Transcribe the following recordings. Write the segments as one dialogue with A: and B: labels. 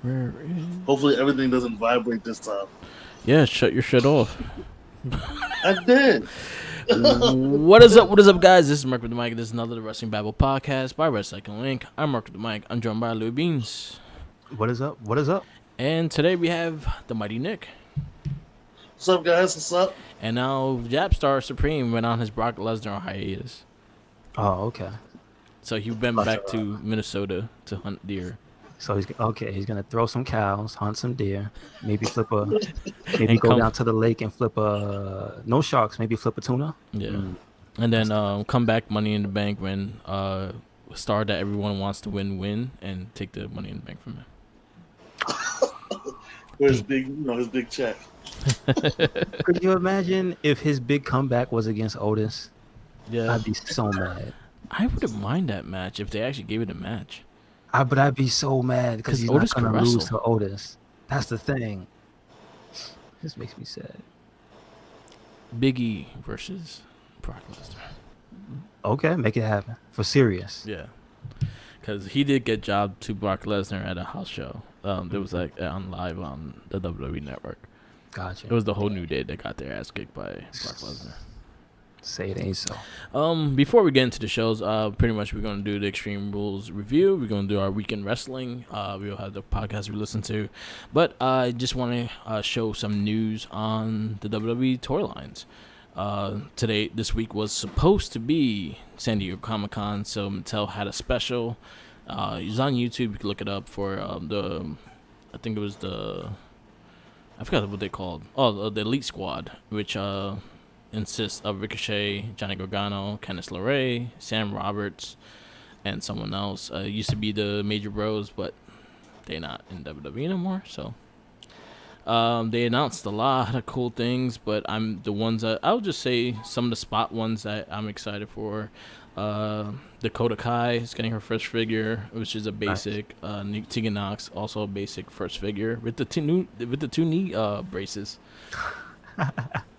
A: Where is...
B: Hopefully everything doesn't vibrate this time.
A: Yeah, shut your shit off.
B: I did.
A: What is up? What is up, guys? This is Mark with the Mic. This is another Wrestling Babble podcast by Wrestling Link. I'm Mark with the Mic. I'm joined by Louis Beans.
C: What is up? What is up?
A: And today we have the Mighty Nick.
B: What's up, guys? What's up?
A: And now Japstar Supreme went on his Brock Lesnar hiatus.
C: Oh, okay.
A: So he went back to Minnesota to hunt deer.
C: So he's gonna throw some cows, hunt some deer, maybe go down to the lake and flip no sharks, maybe flip a tuna.
A: Yeah. And then come back Money in the Bank when a star that everyone wants to win and take the Money in the Bank from him.
B: Where's his big check?
C: Could you imagine if his big comeback was against Otis?
A: Yeah.
C: I'd be so mad.
A: I wouldn't mind that match if they actually gave it a match.
C: But I'd be so mad because he's
A: Otis
C: not gonna
A: could
C: lose
A: wrestle.
C: to Otis. That's the thing. This makes me sad.
A: Big E versus Brock Lesnar.
C: Okay, make it happen for serious.
A: Yeah. Because he did get jobbed to Brock Lesnar at a house show. It was like on live on the WWE Network.
C: Gotcha.
A: It was the whole New Day that got their ass kicked by Brock Lesnar.
C: Say it ain't so.
A: Before we get into the shows, pretty much we're gonna do the Extreme Rules review. We're gonna do our weekend wrestling. We'll have the podcast we listen to, but I just want to show some news on the WWE toy lines. This week was supposed to be San Diego Comic-Con, so Mattel had a special. It was on YouTube. You can look it up for I think it was I forgot what they called. Oh, the Elite Squad, which consists of Ricochet, Johnny Gargano, Candice LeRae, Sam Roberts, and someone else. Used to be the Major Bros, but they're not in WWE anymore. So they announced a lot of cool things, but I'm the ones that I'll just say some of the spot ones that I'm excited for. Dakota Kai is getting her first figure, which is a basic. Tegan Knox also a basic first figure with the two knee braces.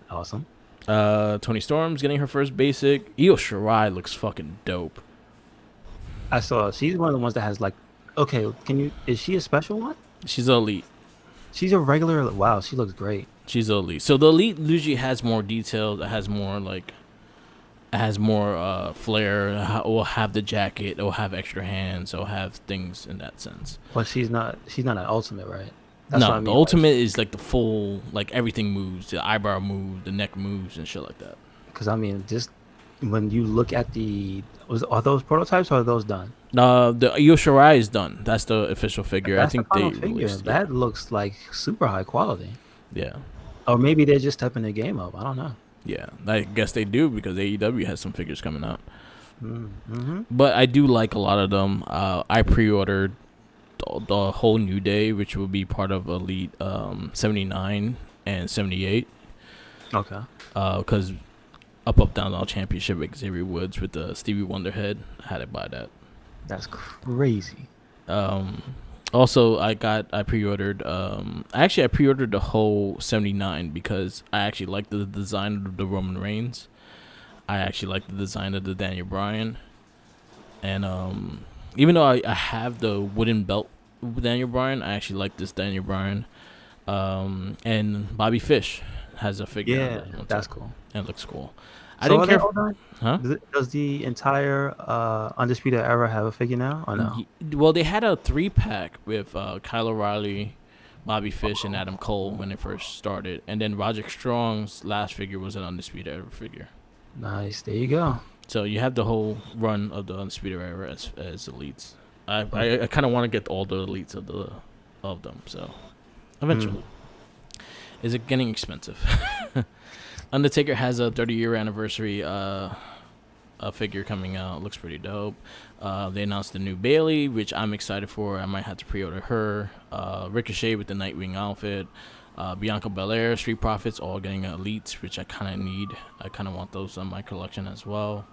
C: Awesome.
A: Tony Storm's getting her first basic. Io Shirai looks fucking dope.
C: I saw she's one of the ones that has like, okay, is she a special one?
A: She's elite.
C: She's a regular. Wow, she looks great.
A: She's elite. So the elite usually has more details. It has more flair. Will have the jacket. It'll have extra hands. It'll have things in that sense.
C: But she's not an ultimate, right? That's
A: No, the ultimate is like the full, like everything moves. The eyebrow moves, the neck moves, and shit like that.
C: Because I mean, just when you look at are those prototypes or are those done?
A: The Io Shirai is done. That's the official figure.
C: That's
A: I think
C: the final
A: they
C: figure.
A: released.
C: That looks like super high quality.
A: Yeah.
C: Or maybe they're just stepping their game up. I don't know.
A: Yeah, I guess they do because AEW has some figures coming out.
C: Mm-hmm.
A: But I do like a lot of them. I pre-ordered the whole New Day, which will be part of Elite 79 and 78.
C: Okay.
A: Because Up, Down, Down Championship with Xavier Woods with the Stevie Wonder head. I had to buy that.
C: That's crazy.
A: Also, I pre-ordered. I pre-ordered the whole 79 because I actually like the design of the Roman Reigns. I actually like the design of the Daniel Bryan, and even though I have the wooden belt with Daniel Bryan, I actually like this Daniel Bryan. And Bobby Fish has a figure.
C: Yeah, that's cool.
A: And it looks cool.
C: So
A: I didn't care. Huh?
C: Does the entire Undisputed Era have a figure now or no?
A: Well, they had a 3-pack with Kyle O'Reilly, Bobby Fish, and Adam Cole when they first started. And then Roderick Strong's last figure was an Undisputed Era figure.
C: Nice. There you go.
A: So you have the whole run of the Undisputed Era as elites. I kind of want to get all the elites of them. So eventually. Is it getting expensive? Undertaker has a 30-year anniversary a figure coming out. Looks pretty dope. They announced the new Bailey, which I'm excited for. I might have to pre-order her. Ricochet with the Nightwing outfit. Bianca Belair, Street Profits, all getting elites, which I kind of need. I kind of want those on my collection as well.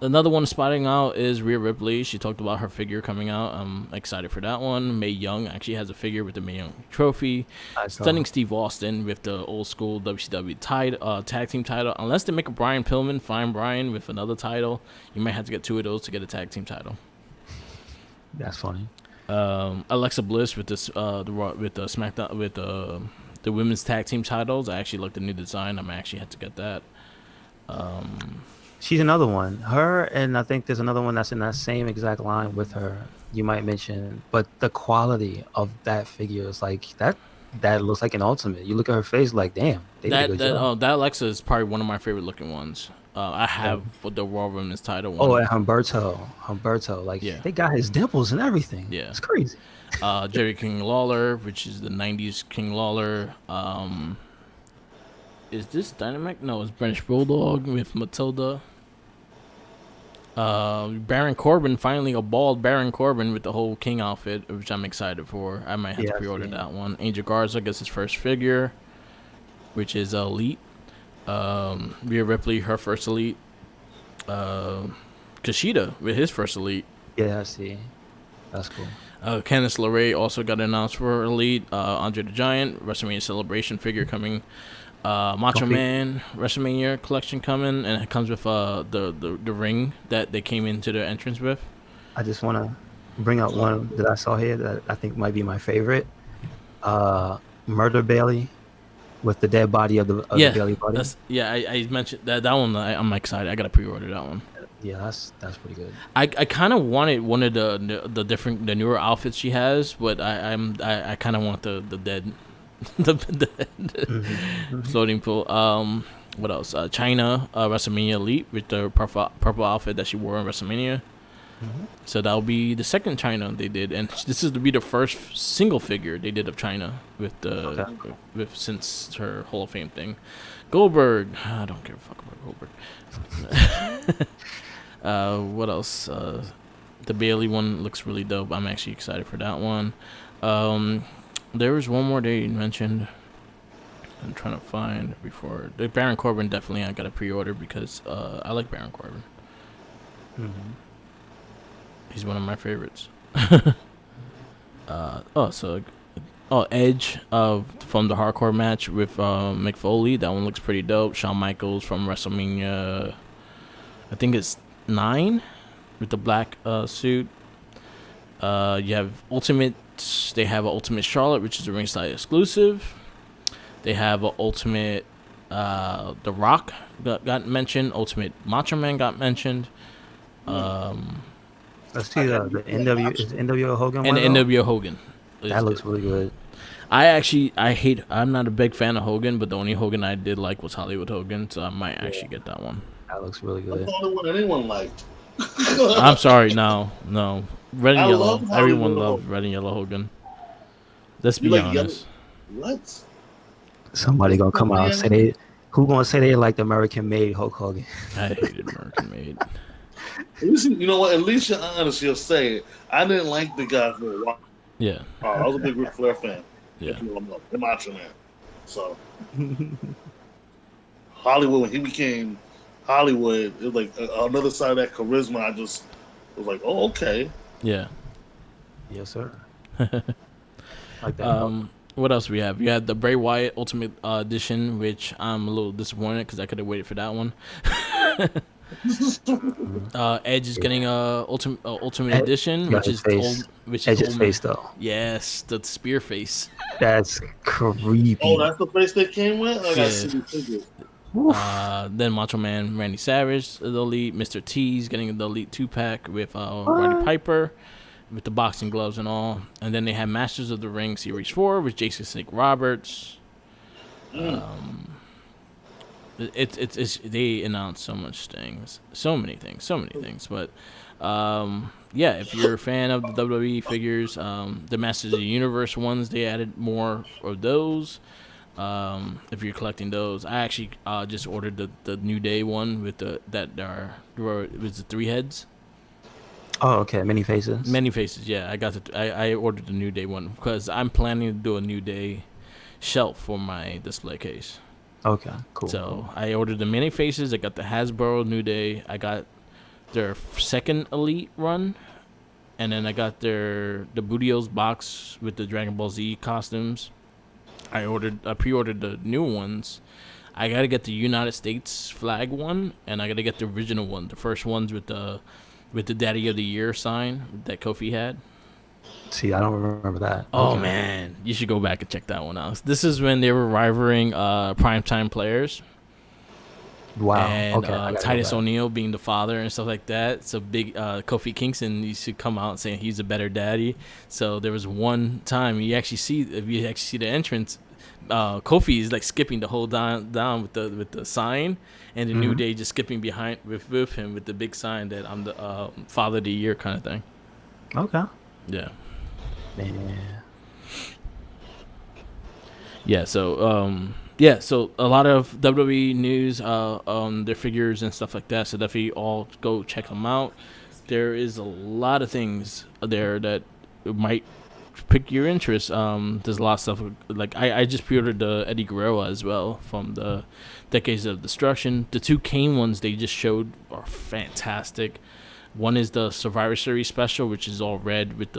A: Another one spotting out is Rhea Ripley. She talked about her figure coming out. I'm excited for that one. Mae Young actually has a figure with the Mae Young trophy. Stunning Steve Austin with the old school WCW tag team title. Unless they make a Brian Pillman, fine Brian with another title. You might have to get 2 of those to get a tag team title.
C: That's funny.
A: Alexa Bliss with this with the SmackDown with the women's tag team titles. I actually looked at the new design. I might actually have to get that.
C: She's another one. Her, and I think there's another one that's in that same exact line with her. You might mention, but the quality of that figure is like that. That looks like an ultimate. You look at her face, like, damn, they did a good job.
A: That Alexa is probably one of my favorite looking ones. I have the Raw Women's title one.
C: Oh, and Humberto, like they got his dimples and everything.
A: Yeah,
C: it's crazy.
A: Jerry King Lawler, which is the '90s King Lawler. Is this Dynamite? No, it's British Bulldog with Matilda. Baron Corbin, finally a bald Baron Corbin with the whole King outfit, which I'm excited for. I might have to pre-order that one. Angel Garza gets his first figure, which is Elite. Rhea Ripley, her first Elite. Kushida with his first Elite.
C: Yeah, I see. That's cool.
A: Candice LeRae also got announced for Elite. Andre the Giant, WrestleMania Celebration figure coming. Macho Man WrestleMania collection coming, and it comes with the ring that they came into the entrance with.
C: I just want to bring out one that I saw here that I think might be my favorite. Murder Bailey with the dead body of the Bailey body.
A: I mentioned that one. I'm excited. I gotta pre-order that one.
C: Yeah, that's pretty good.
A: I kind of wanted one of the newer outfits she has, but I kind of want the dead. the floating pool. What else? China WrestleMania Elite with the purple outfit that she wore in WrestleMania. So that'll be the second China they did, and this is to be the first single figure they did of China with with since her Hall of Fame thing. Goldberg, I don't give a fuck about Goldberg. What else? The Bailey one looks really dope. I'm actually excited for that one. There was one more they mentioned. I'm trying to find before the Baron Corbin. Definitely, I got to pre-order because I like Baron Corbin. He's one of my favorites. Edge from the hardcore match with Mick Foley. That one looks pretty dope. Shawn Michaels from WrestleMania. I think it's 9 with the black suit. You have Ultimate. They have an Ultimate Charlotte, which is a ringside exclusive. They have an Ultimate The Rock got mentioned. Ultimate Macho Man got mentioned.
C: Let's see the NWO Hogan
A: and
C: one.
A: The NWO Hogan.
C: That looks really good.
A: I'm not a big fan of Hogan, but the only Hogan I did like was Hollywood Hogan, so I might actually get that one.
C: That looks really good.
B: That's the only one anyone liked.
A: I'm sorry, no. Red and yellow. Everyone loved red and yellow Hogan. Let's be honest.
B: What?
C: Somebody gonna come out and say who gonna say they like the American made Hulk Hogan?
A: I hated American made.
B: You know what? At least you're honest. You'll say it. I didn't like the guy for a while.
A: Yeah.
B: I was a big Ric Flair fan.
A: Yeah.
B: The Macho Man. So Hollywood, when he became Hollywood, it was like another side of that charisma. I just was like, oh, okay.
A: Yeah.
C: Yes, sir. Like that.
A: What else we have? You have the Bray Wyatt Ultimate Edition, which I'm a little disappointed because I could have waited for that one. Edge is getting Ultimate Edition, which is
C: Edge's face though.
A: Yes, the spear face.
C: That's creepy.
B: Oh, that's the face they came with. I gotta see the figure.
A: Then Macho Man Randy Savage, the Elite. Mr. T's getting the Elite 2-pack with Roddy Piper, with the boxing gloves and all. And then they have Masters of the Ring Series 4 with Jason Snake Roberts. It's they announced so many things. But if you're a fan of the WWE figures, the Masters of the Universe ones, they added more of those. If you're collecting those, I actually just ordered the New Day one with the 3 heads.
C: Oh, okay. Many faces.
A: Yeah, I ordered the New Day one because I'm planning to do a New Day shelf for my display case.
C: Okay, cool.
A: So I ordered the mini faces. I got the Hasbro New Day. I got their second Elite run, and then I got the Bootios box with the Dragon Ball Z costumes. I pre-ordered the new ones. I gotta get the United States flag one, and I gotta get the original one, the first ones with the Daddy of the Year sign that Kofi had.
C: See, I don't remember that.
A: Oh man, you should go back and check that one out. This is when they were rivaling primetime players.
C: Wow.
A: And Titus O'Neil being the father and stuff like that. So big Kofi Kingston used to come out saying he's a better daddy. So there was one time if you actually see the entrance, Kofi is like skipping the whole down with the sign, and the New Day just skipping behind with him with the big sign that I'm the father of the year kind of thing.
C: Okay.
A: Yeah.
C: Man.
A: Yeah. So a lot of WWE news on their figures and stuff like that. So definitely all go check them out. There is a lot of things there that might pique your interest. There's a lot of stuff. Like I just pre-ordered the Eddie Guerrero as well from the Decades of Destruction. The two Kane ones they just showed are fantastic. One is the Survivor Series special, which is all red with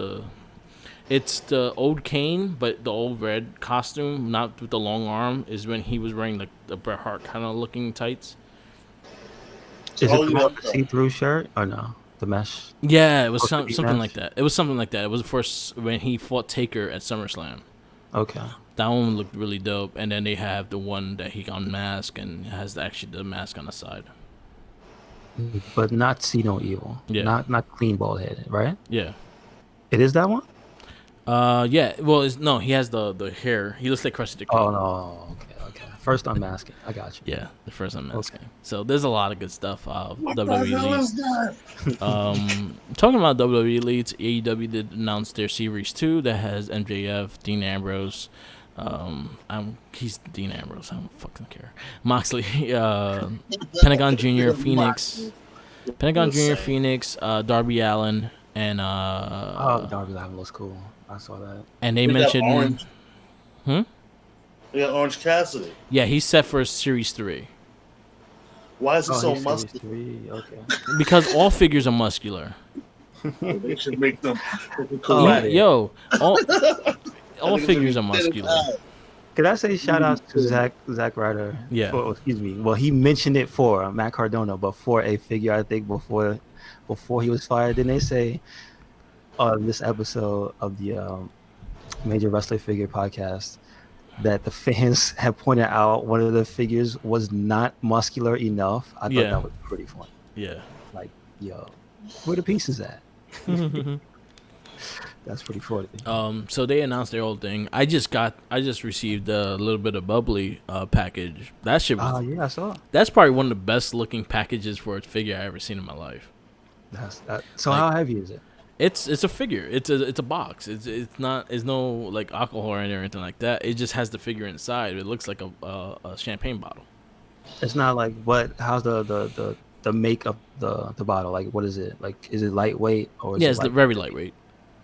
A: it's the old Kane, but the old red costume, not with the long arm, is when he was wearing like the Bret Hart kind of looking tights.
C: Is it the see-through shirt or no? The mesh?
A: Yeah, it was something like that. It was something like that. It was first when he fought Taker at SummerSlam.
C: Okay.
A: That one looked really dope. And then they have the one that he unmasked and has actually the mask on the side.
C: But not See No Evil.
A: Yeah.
C: Not clean bald headed, right?
A: Yeah.
C: It is that one?
A: Yeah. Well, he has the hair. He looks like Krusty the Kid.
C: Oh no. Okay. First unmasking. I got you.
A: Yeah, the first unmasking. Okay. So there's a lot of good stuff.
B: What
A: WWE
B: the hell is that?
A: Talking about WWE Elites, AEW did announce their Series 2 that has MJF, Dean Ambrose. He's Dean Ambrose. I don't fucking care. Moxley, Pentagon Jr., Phoenix, Darby Allin, and
C: Darby Allin looks cool. I saw that.
A: And they mentioned
B: Yeah, Orange Cassidy.
A: Yeah, he's set for Series 3.
B: Why is he so muscular?
C: Okay.
A: Because all figures are muscular.
B: They should make them.
A: Yo, all figures are muscular.
C: Could I say shout out to Zack Ryder?
A: Yeah.
C: Excuse me. Well, he mentioned it for Matt Cardona, but for a figure, I think before he was fired. Didn't they say on this episode of the Major Wrestling Figure podcast that the fans had pointed out one of the figures was not muscular enough? I thought that was pretty funny.
A: Yeah.
C: Like, yo, where the pieces at? That's pretty funny.
A: So they announced their whole thing. I just received a little bit of bubbly package. That shit was.
C: Yeah, I saw.
A: That's probably one of the best looking packages for a figure I ever seen in my life.
C: So how heavy is it?
A: It's a figure. It's a box. It's not. It's no like alcohol or anything like that. It just has the figure inside. It looks like a champagne bottle.
C: It's not like what? How's the make of the bottle? Like what is it? Like is it lightweight or?
A: It's very lightweight.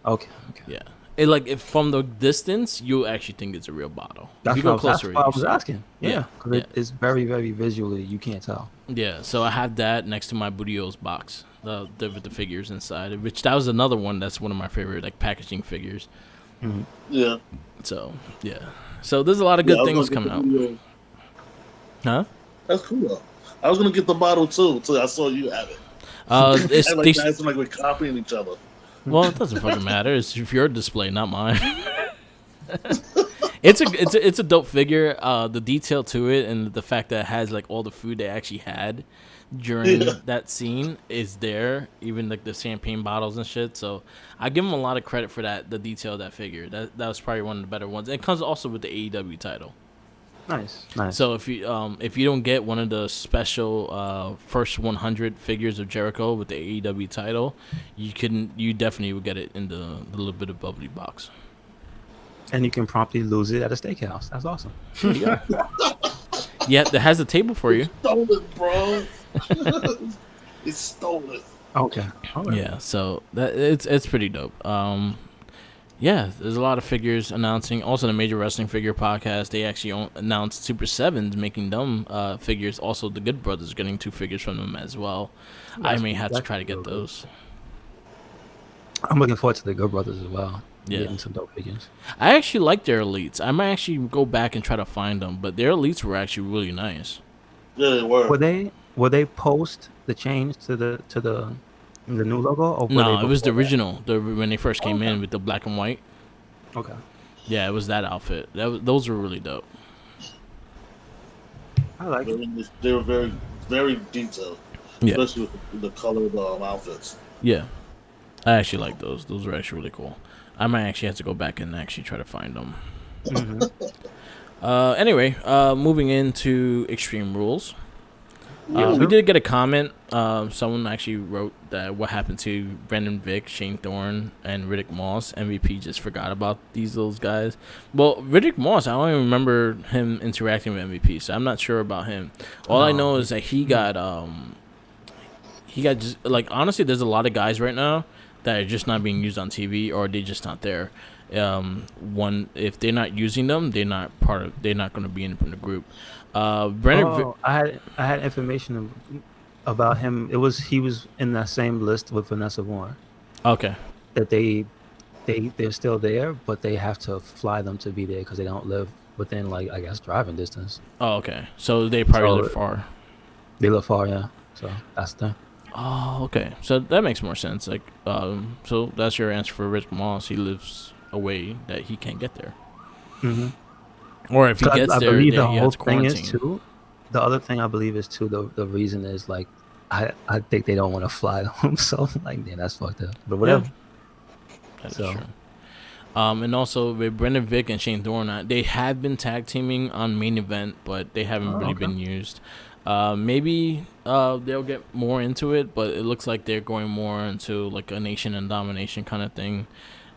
C: Okay.
A: Yeah. If from the distance, you actually think it's a real bottle.
C: That's
A: if you go closer,
C: what I was asking. Yeah.
A: Yeah.
C: It's very, very visually, you can't tell.
A: Yeah. So I have that next to my Bootios box, with the figures inside. Which that was another one that's one of my favorite like packaging figures.
C: Mm-hmm.
B: Yeah.
A: So yeah. So there's a lot of good things coming out. Huh?
B: That's cool. I was gonna get the bottle too until I saw you have it.
A: It's
B: like we're copying each other.
A: Well, it doesn't fucking matter. It's your display, not mine. It's a dope figure. The detail to it and the fact that it has like all the food they actually had during that scene is there. Even like the champagne bottles and shit. So I give them a lot of credit for that. The detail of that figure. That was probably one of the better ones. And it comes also with the AEW title.
C: Nice.
A: So if you don't get one of the special first 100 figures of Jericho with the AEW title, you definitely would get it in the little bit of bubbly box. And
C: you can promptly lose it at a steakhouse. That's awesome.
A: Yeah, that has a table for you.
B: Stole it, bro. It's stolen.
C: Okay.
A: Yeah, so that it's pretty dope. Yeah, there's a lot of figures announcing. Also, the Major Wrestling Figure Podcast, they actually announced Super Sevens making them figures. Also, the Good Brothers getting 2 figures from them as well. I may have to try to get those.
C: I'm looking forward to the Good Brothers as well.
A: Yeah.
C: Getting some dope figures.
A: I actually like their elites. I might actually go back and try to find them, but their elites were actually really nice.
B: Yeah, they were.
C: Were they post the change to the new logo? Or
A: No, it was the original. When they first came in with the black and white.
C: Okay.
A: Yeah, it was that outfit. Those were really dope.
C: I like it.
B: They were very, very detailed, especially with the color of the outfits.
A: Yeah, I actually like those. Those were actually really cool. I might actually have to go back and actually try to find them. Anyway, moving into Extreme Rules. We did get a comment. Someone actually wrote that what happened to Brendan Vick, Shane Thorne, and Riddick Moss. MVP just forgot about those guys. Well, Riddick Moss, I don't even remember him interacting with MVP, so I'm not sure about him. All I know is that he got just like, honestly, there's a lot of guys right now that are just not being used on TV, or they're just not there. If they're not using them, they're not going to be in the group. Brendan,
C: I had information about him. He was in that same list with Vanessa Warren.
A: Okay.
C: That they're still there, but they have to fly them to be there because they don't live within, like, I guess, driving distance.
A: Oh, okay. So they probably live far.
C: They live far, yeah. So that's the thing.
A: Oh, okay. So that makes more sense. Like, so that's your answer for Riddick Moss. He lives away that he can't get there. Or if he gets there,
C: he
A: has
C: whole
A: to quarantine.
C: Thing is too, the other thing I believe is too, the reason is, like, I think they don't want to fly them. So, like, man, that's fucked up. But whatever.
A: Yeah. That's true. And also with Brendan Vick and Shane Thorne, they have been tag teaming on Main Event, but they haven't really been used. Maybe they'll get more into it, but it looks like they're going more into like a nation and domination kind of thing.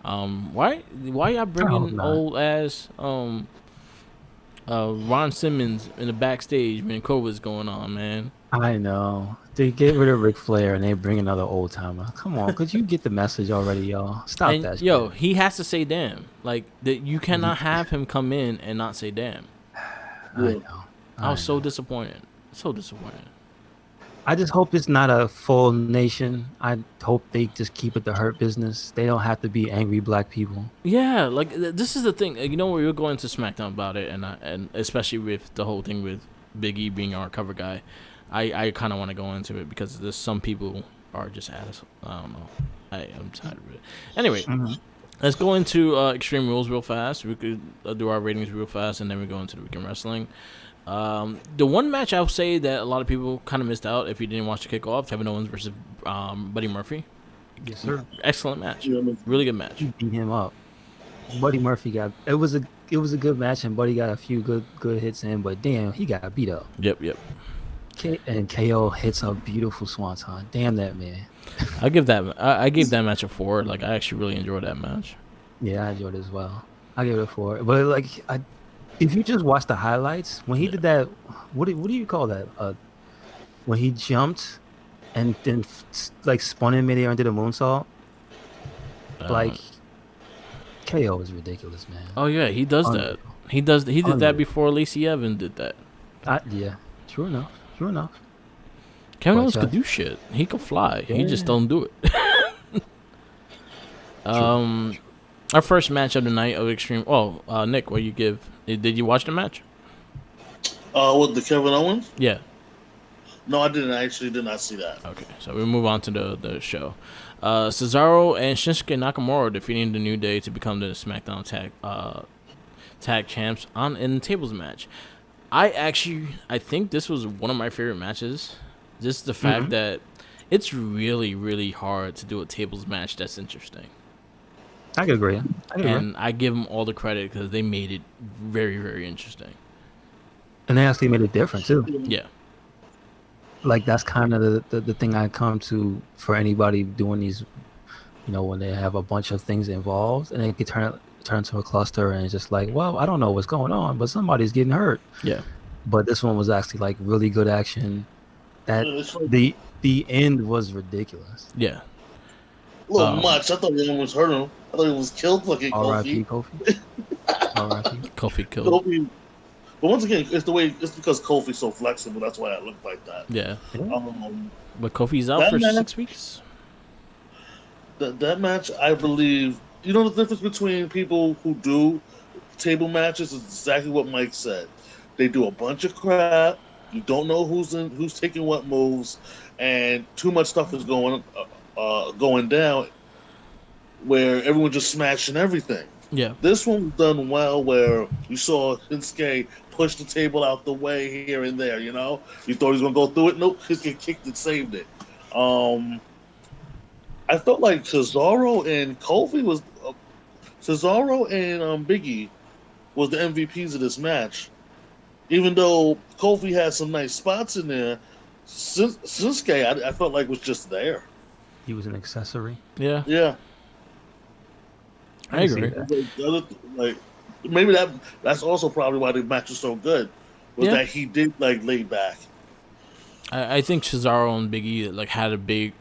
A: Why y'all bringing old ass Ron Simmons in the backstage when COVID's going on, man? I
C: know. They get rid of Ric Flair and they bring another old timer. Come on, could you get the message already, y'all? Stop that shit.
A: Yo, he has to say damn. Like, you cannot have him come in and not say damn.
C: I know.
A: I was so disappointed. So disappointed.
C: I just hope it's not a full nation. I hope they just keep it the Hurt Business. They don't have to be angry black people.
A: Yeah, like, this is the thing. You know, we were going to SmackDown about it, and especially with the whole thing with Big E being our cover guy, I kind of want to go into it because there's some people are just assholes. I don't know. I'm tired of it. Anyway, let's go into Extreme Rules real fast. We could do our ratings real fast, and then we go into the Weekend Wrestling. The one match I'll say that a lot of people kind of missed out if you didn't watch the kickoff, Kevin Owens versus Buddy Murphy.
C: Yes, sir.
A: Excellent match. Really good match.
C: He beat him up. Buddy Murphy got it was a good match, and Buddy got a few good hits in, but damn, he got beat up.
A: Yep.
C: And KO hits a beautiful swanton. Damn that man.
A: I gave that match a 4. Like, I actually really enjoyed that match.
C: Yeah, I enjoyed it as well. I gave it a 4. But like, if you just watch the highlights, when he did that, what do you call that? When he jumped and then like spun in midair and did a moonsault, like, KO is ridiculous, man.
A: Oh yeah, he does that. He did that before Lacey Evans did that.
C: Yeah, true enough.
A: Kevin Owens could do shit. He could fly. Yeah. He just don't do it. Our first match of the night of Extreme. Oh, Nick, what you give? Did you watch the match?
B: With the Kevin Owens?
A: Yeah.
B: No, I didn't. I actually did not see that.
A: Okay, so we move on to the show. Cesaro and Shinsuke Nakamura defeating the New Day to become the SmackDown tag champs in the tables match. I think this was one of my favorite matches. Just the fact that it's really, really hard to do a tables match that's interesting.
C: I can agree.
A: And I give them all the credit because they made it very, very interesting.
C: And they actually made it different too.
A: Yeah.
C: Like, that's kind of the thing I come to for anybody doing these, when they have a bunch of things involved and they can turn to a cluster and it's just like, well, I don't know what's going on, but somebody's getting hurt.
A: Yeah.
C: But this one was actually like really good action. That the end was ridiculous.
A: Yeah.
B: A little much. I thought he almost hurt him. I thought he was killed fucking
C: R.I.P.
B: Kofi.
C: Kofi. R.I.P.
A: Kofi killed.
B: Kofi. But once again, it's because Kofi's so flexible. That's why I look like that.
A: Yeah.
C: Yeah.
A: But Kofi's out for 6 weeks.
B: That match, I believe, you know the difference between people who do table matches is exactly what Mike said. They do a bunch of crap. You don't know who's taking what moves, and too much stuff is going down, where everyone's just smashing everything.
A: Yeah.
B: This one was done well, where you saw Shinsuke push the table out the way here and there. You know, you thought he was gonna go through it. Nope, Shinsuke kicked it, saved it. I felt like Cesaro and Kofi was Cesaro and Biggie was the MVPs of this match. Even though Kofi had some nice spots in there, Shinsuke I felt like was just there.
C: He was an accessory.
A: Yeah.
B: Yeah.
A: I agree.
B: Like maybe that's also probably why the match was so good. Was that he did like lay back.
A: I think Cesaro and Big E like had a big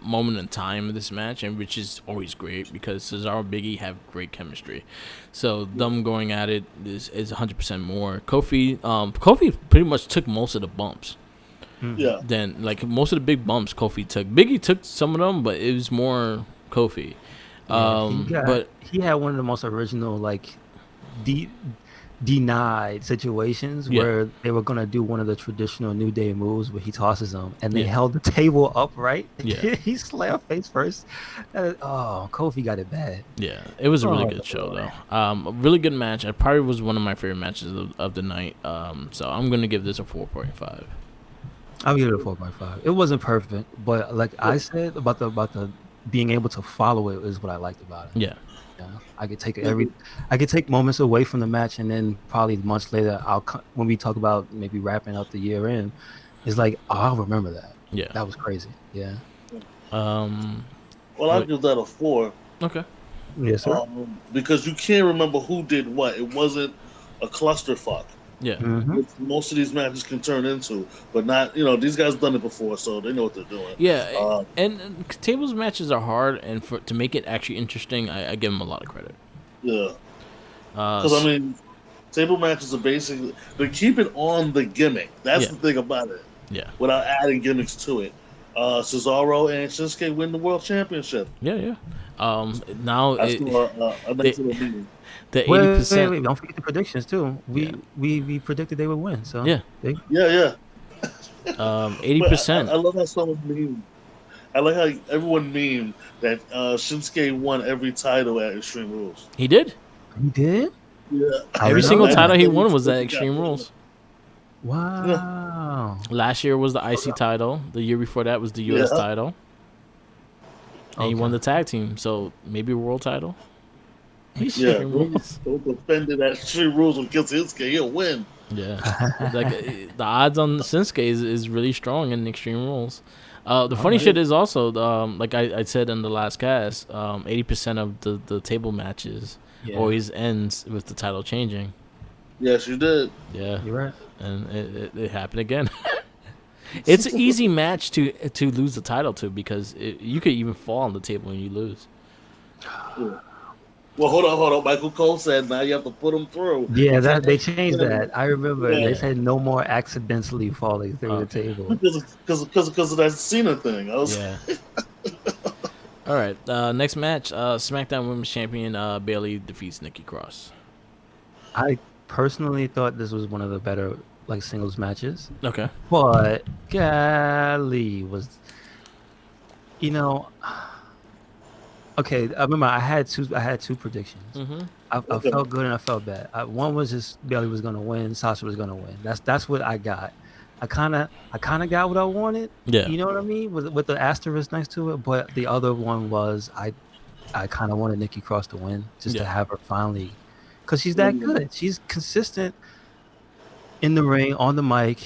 A: moment in time in this match, and which is always great because Cesaro and Big E have great chemistry. So them going at it is 100% more. Kofi pretty much took most of the bumps.
B: Yeah.
A: Then like most of the big bumps Kofi took. Big E took some of them, but it was more Kofi. But
C: he had one of the most original like denied situations where they were gonna do one of the traditional New Day moves where he tosses them and they held the table upright.
A: Yeah.
C: He slammed face first. Kofi got it bad.
A: Yeah, it was a really good show though. A really good match. It probably was one of my favorite matches of the night. So I'm gonna give this a 4.5.
C: I'll give it a 4.5. It wasn't perfect, but like I said about the being able to follow it is what I liked about it.
A: Yeah.
C: I could take moments away from the match, and then probably months later, when we talk about maybe wrapping up the year in, it's like I'll remember that.
A: Yeah,
C: that was crazy. Yeah.
B: Well, I'll give that a 4.
A: Okay.
C: Yes, sir.
B: Because you can't remember who did what. It wasn't a clusterfuck.
A: Yeah.
C: Mm-hmm.
B: Most of these matches can turn into, but not. These guys done it before, so they know what they're doing.
A: Yeah, and tables matches are hard, and to make it actually interesting, I give them a lot of credit.
B: Yeah, because table matches are basically they keep it on the gimmick. That's the thing about it.
A: Yeah,
B: without adding gimmicks to it. Cesaro and Shinsuke win the world championship.
A: Yeah. Now
B: that's a nice little meeting.
A: The 80%.
C: Wait, don't forget the predictions too. We predicted they would win. So
B: yeah.
A: 80%.
B: I love how someone memed. I like how everyone memed that Shinsuke won every title at Extreme Rules.
A: He did.
B: Yeah.
A: Every single title he won was at Extreme Rules.
C: Wow.
A: Last year was the IC title. The year before that was the US title. And he won the tag team. So maybe a world title.
B: Don't defend it at Extreme Rules against Shinsuke. He'll win.
A: Yeah. Like the odds on Shinsuke is really strong in Extreme Rules. The funny shit is also, like I said in the last cast, 80% of the table matches always ends with the title changing.
B: Yes, you did.
A: Yeah,
C: you're right,
A: and it happened again. It's an easy match to lose the title to because you could even fall on the table and you lose.
B: Yeah. Well, hold on. Michael Cole said now you have to put them through.
C: Yeah, they changed that. I remember they said no more accidentally falling through the table.
B: Because of that Cena thing.
A: Yeah. All right. Next match, SmackDown Women's Champion Bayley defeats Nikki Cross.
C: I personally thought this was one of the better singles matches.
A: Okay.
C: But golly, okay, I remember I had two predictions.
A: Mm-hmm.
C: I felt good and I felt bad. One was just Bayley was gonna win, Sasha was gonna win. That's what I got. I kind of got what I wanted.
A: Yeah.
C: You know what I mean? With the asterisk next to it. But the other one was I kind of wanted Nikki Cross to win just to have her finally, because she's that good. She's consistent in the ring, on the mic,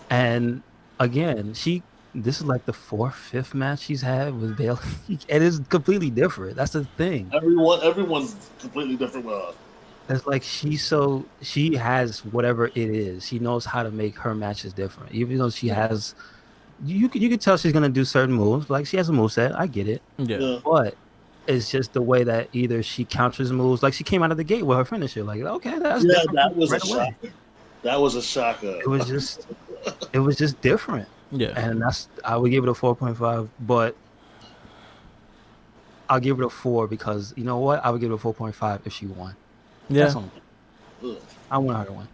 C: and again, this is like the 4th, 5th match she's had with Bayley, and it's completely different. That's the thing.
B: Everyone's completely different with her.
C: It's like she has whatever it is. She knows how to make her matches different, even though she has you could tell she's gonna do certain moves. Like she has a moveset. I get it.
A: Yeah.
C: But it's just the way that either she counters moves, like she came out of the gate with her finisher. Like, okay, that's different
B: that was
C: right
B: a
C: away.
B: shocker. That was a shocker.
C: It was just different.
A: Yeah.
C: And I would give it a 4.5, but I'll give it a 4 because you know what? I would give it a 4.5 if she won.
A: Yeah.
C: That's all. I want her to win.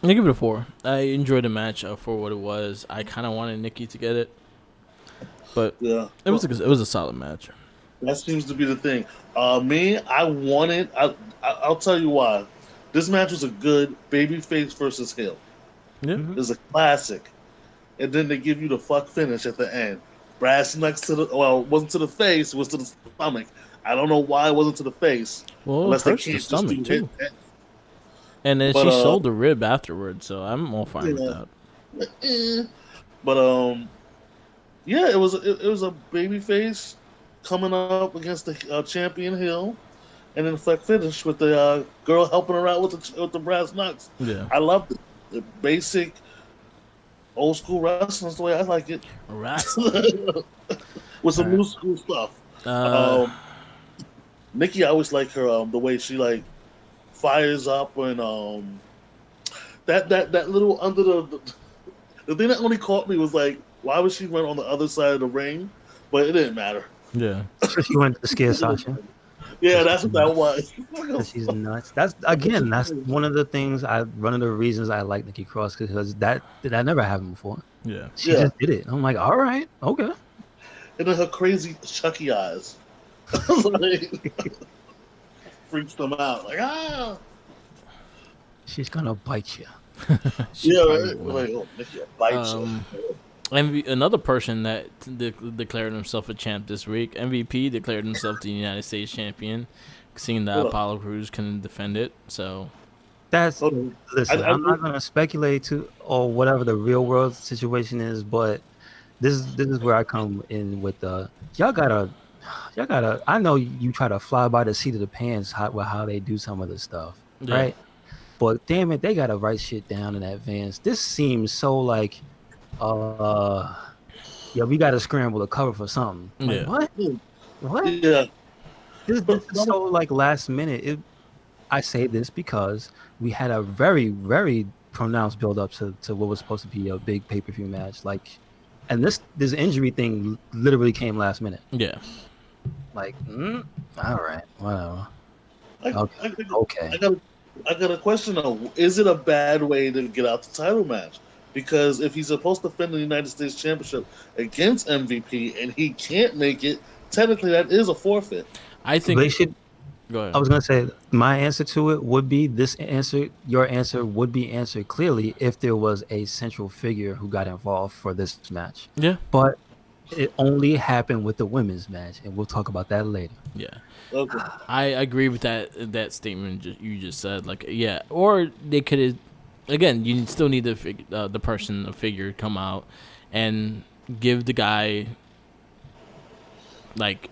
A: I give it a 4. I enjoyed the match for what it was. I kind of wanted Nikki to get it, but
B: Yeah,
A: it was a solid match.
B: that seems to be the thing. Me, I wanted. I'll tell you why. This match was a good babyface versus heel.
A: Yeah.
C: Mhm.
B: It was a classic, and then they give you the fuck finish at the end. Brass knucks to the it wasn't to the face, it was to the stomach. I don't know why it wasn't to the face.
A: Well, it
B: unless they
A: hurts the
B: can't just
A: stomach
B: do
A: too.
B: hit.
A: And then
B: But,
A: she sold the rib afterwards, so I'm all fine
B: Yeah.
A: with that.
B: But yeah, it was a babyface coming up against the champion heel, and then the finish with the girl helping her out with the brass knucks.
A: Yeah.
B: I loved it. The basic old school wrestling is the way I like it,
A: Right.
B: with some new school stuff. Nikki, I always like her the way she like fires up and that little under the thing that only caught me was like, why would she run on the other side of the ring? But it didn't matter.
A: Yeah.
C: She went to scare Sasha.
B: Yeah, that's what that was.
C: She's nuts. That's one of the things. One of the reasons I like Nikki Cross because that never happened before.
A: Yeah.
C: She
B: Yeah.
C: just did it. I'm like, all right, okay.
B: And then her crazy Chucky eyes. Like, freaks them out. Like, ah.
C: She's gonna bite you.
B: Yeah,
A: probably
B: right?
A: will.
B: Like, oh, Nikki, I'll bite you.
A: Another person that declared himself a champ this week, MVP declared himself the United States champion, seeing that
B: Hold up.
A: Apollo Crews couldn't defend it. So
C: That's
B: Hold on.
C: listen.
B: I-
C: I'm not gonna speculate to or whatever the real world situation is, but this is where I come in with the y'all gotta. I know you try to fly by the seat of the pants how they do some of this stuff,
A: Yeah.
C: right? But damn it, they gotta write shit down in advance. This seems so like, yeah, we gotta scramble to cover for something. Like,
A: Yeah.
C: What? What?
B: Yeah.
C: This is so like last minute. I say this because we had a very, very pronounced build up to what was supposed to be a big pay-per-view match. Like, and this injury thing literally came last minute.
A: yeah.
C: Like, all right, whatever.
B: I
C: Okay.
B: got a question though. Is it a bad way to get out the title match? Because if he's supposed to defend the United States Championship against MVP and he can't make it, technically that is a forfeit.
A: I think
C: They should.
A: Go ahead.
C: I was gonna say my answer to it would be this answer. Your answer would be answered clearly if there was a central figure who got involved for this match.
A: Yeah.
C: But it only happened with the women's match, and we'll talk about that later.
A: Yeah.
B: Okay.
A: I agree with that statement you just said. Like, yeah, or they could have. Again, you still need the figure come out and give the guy like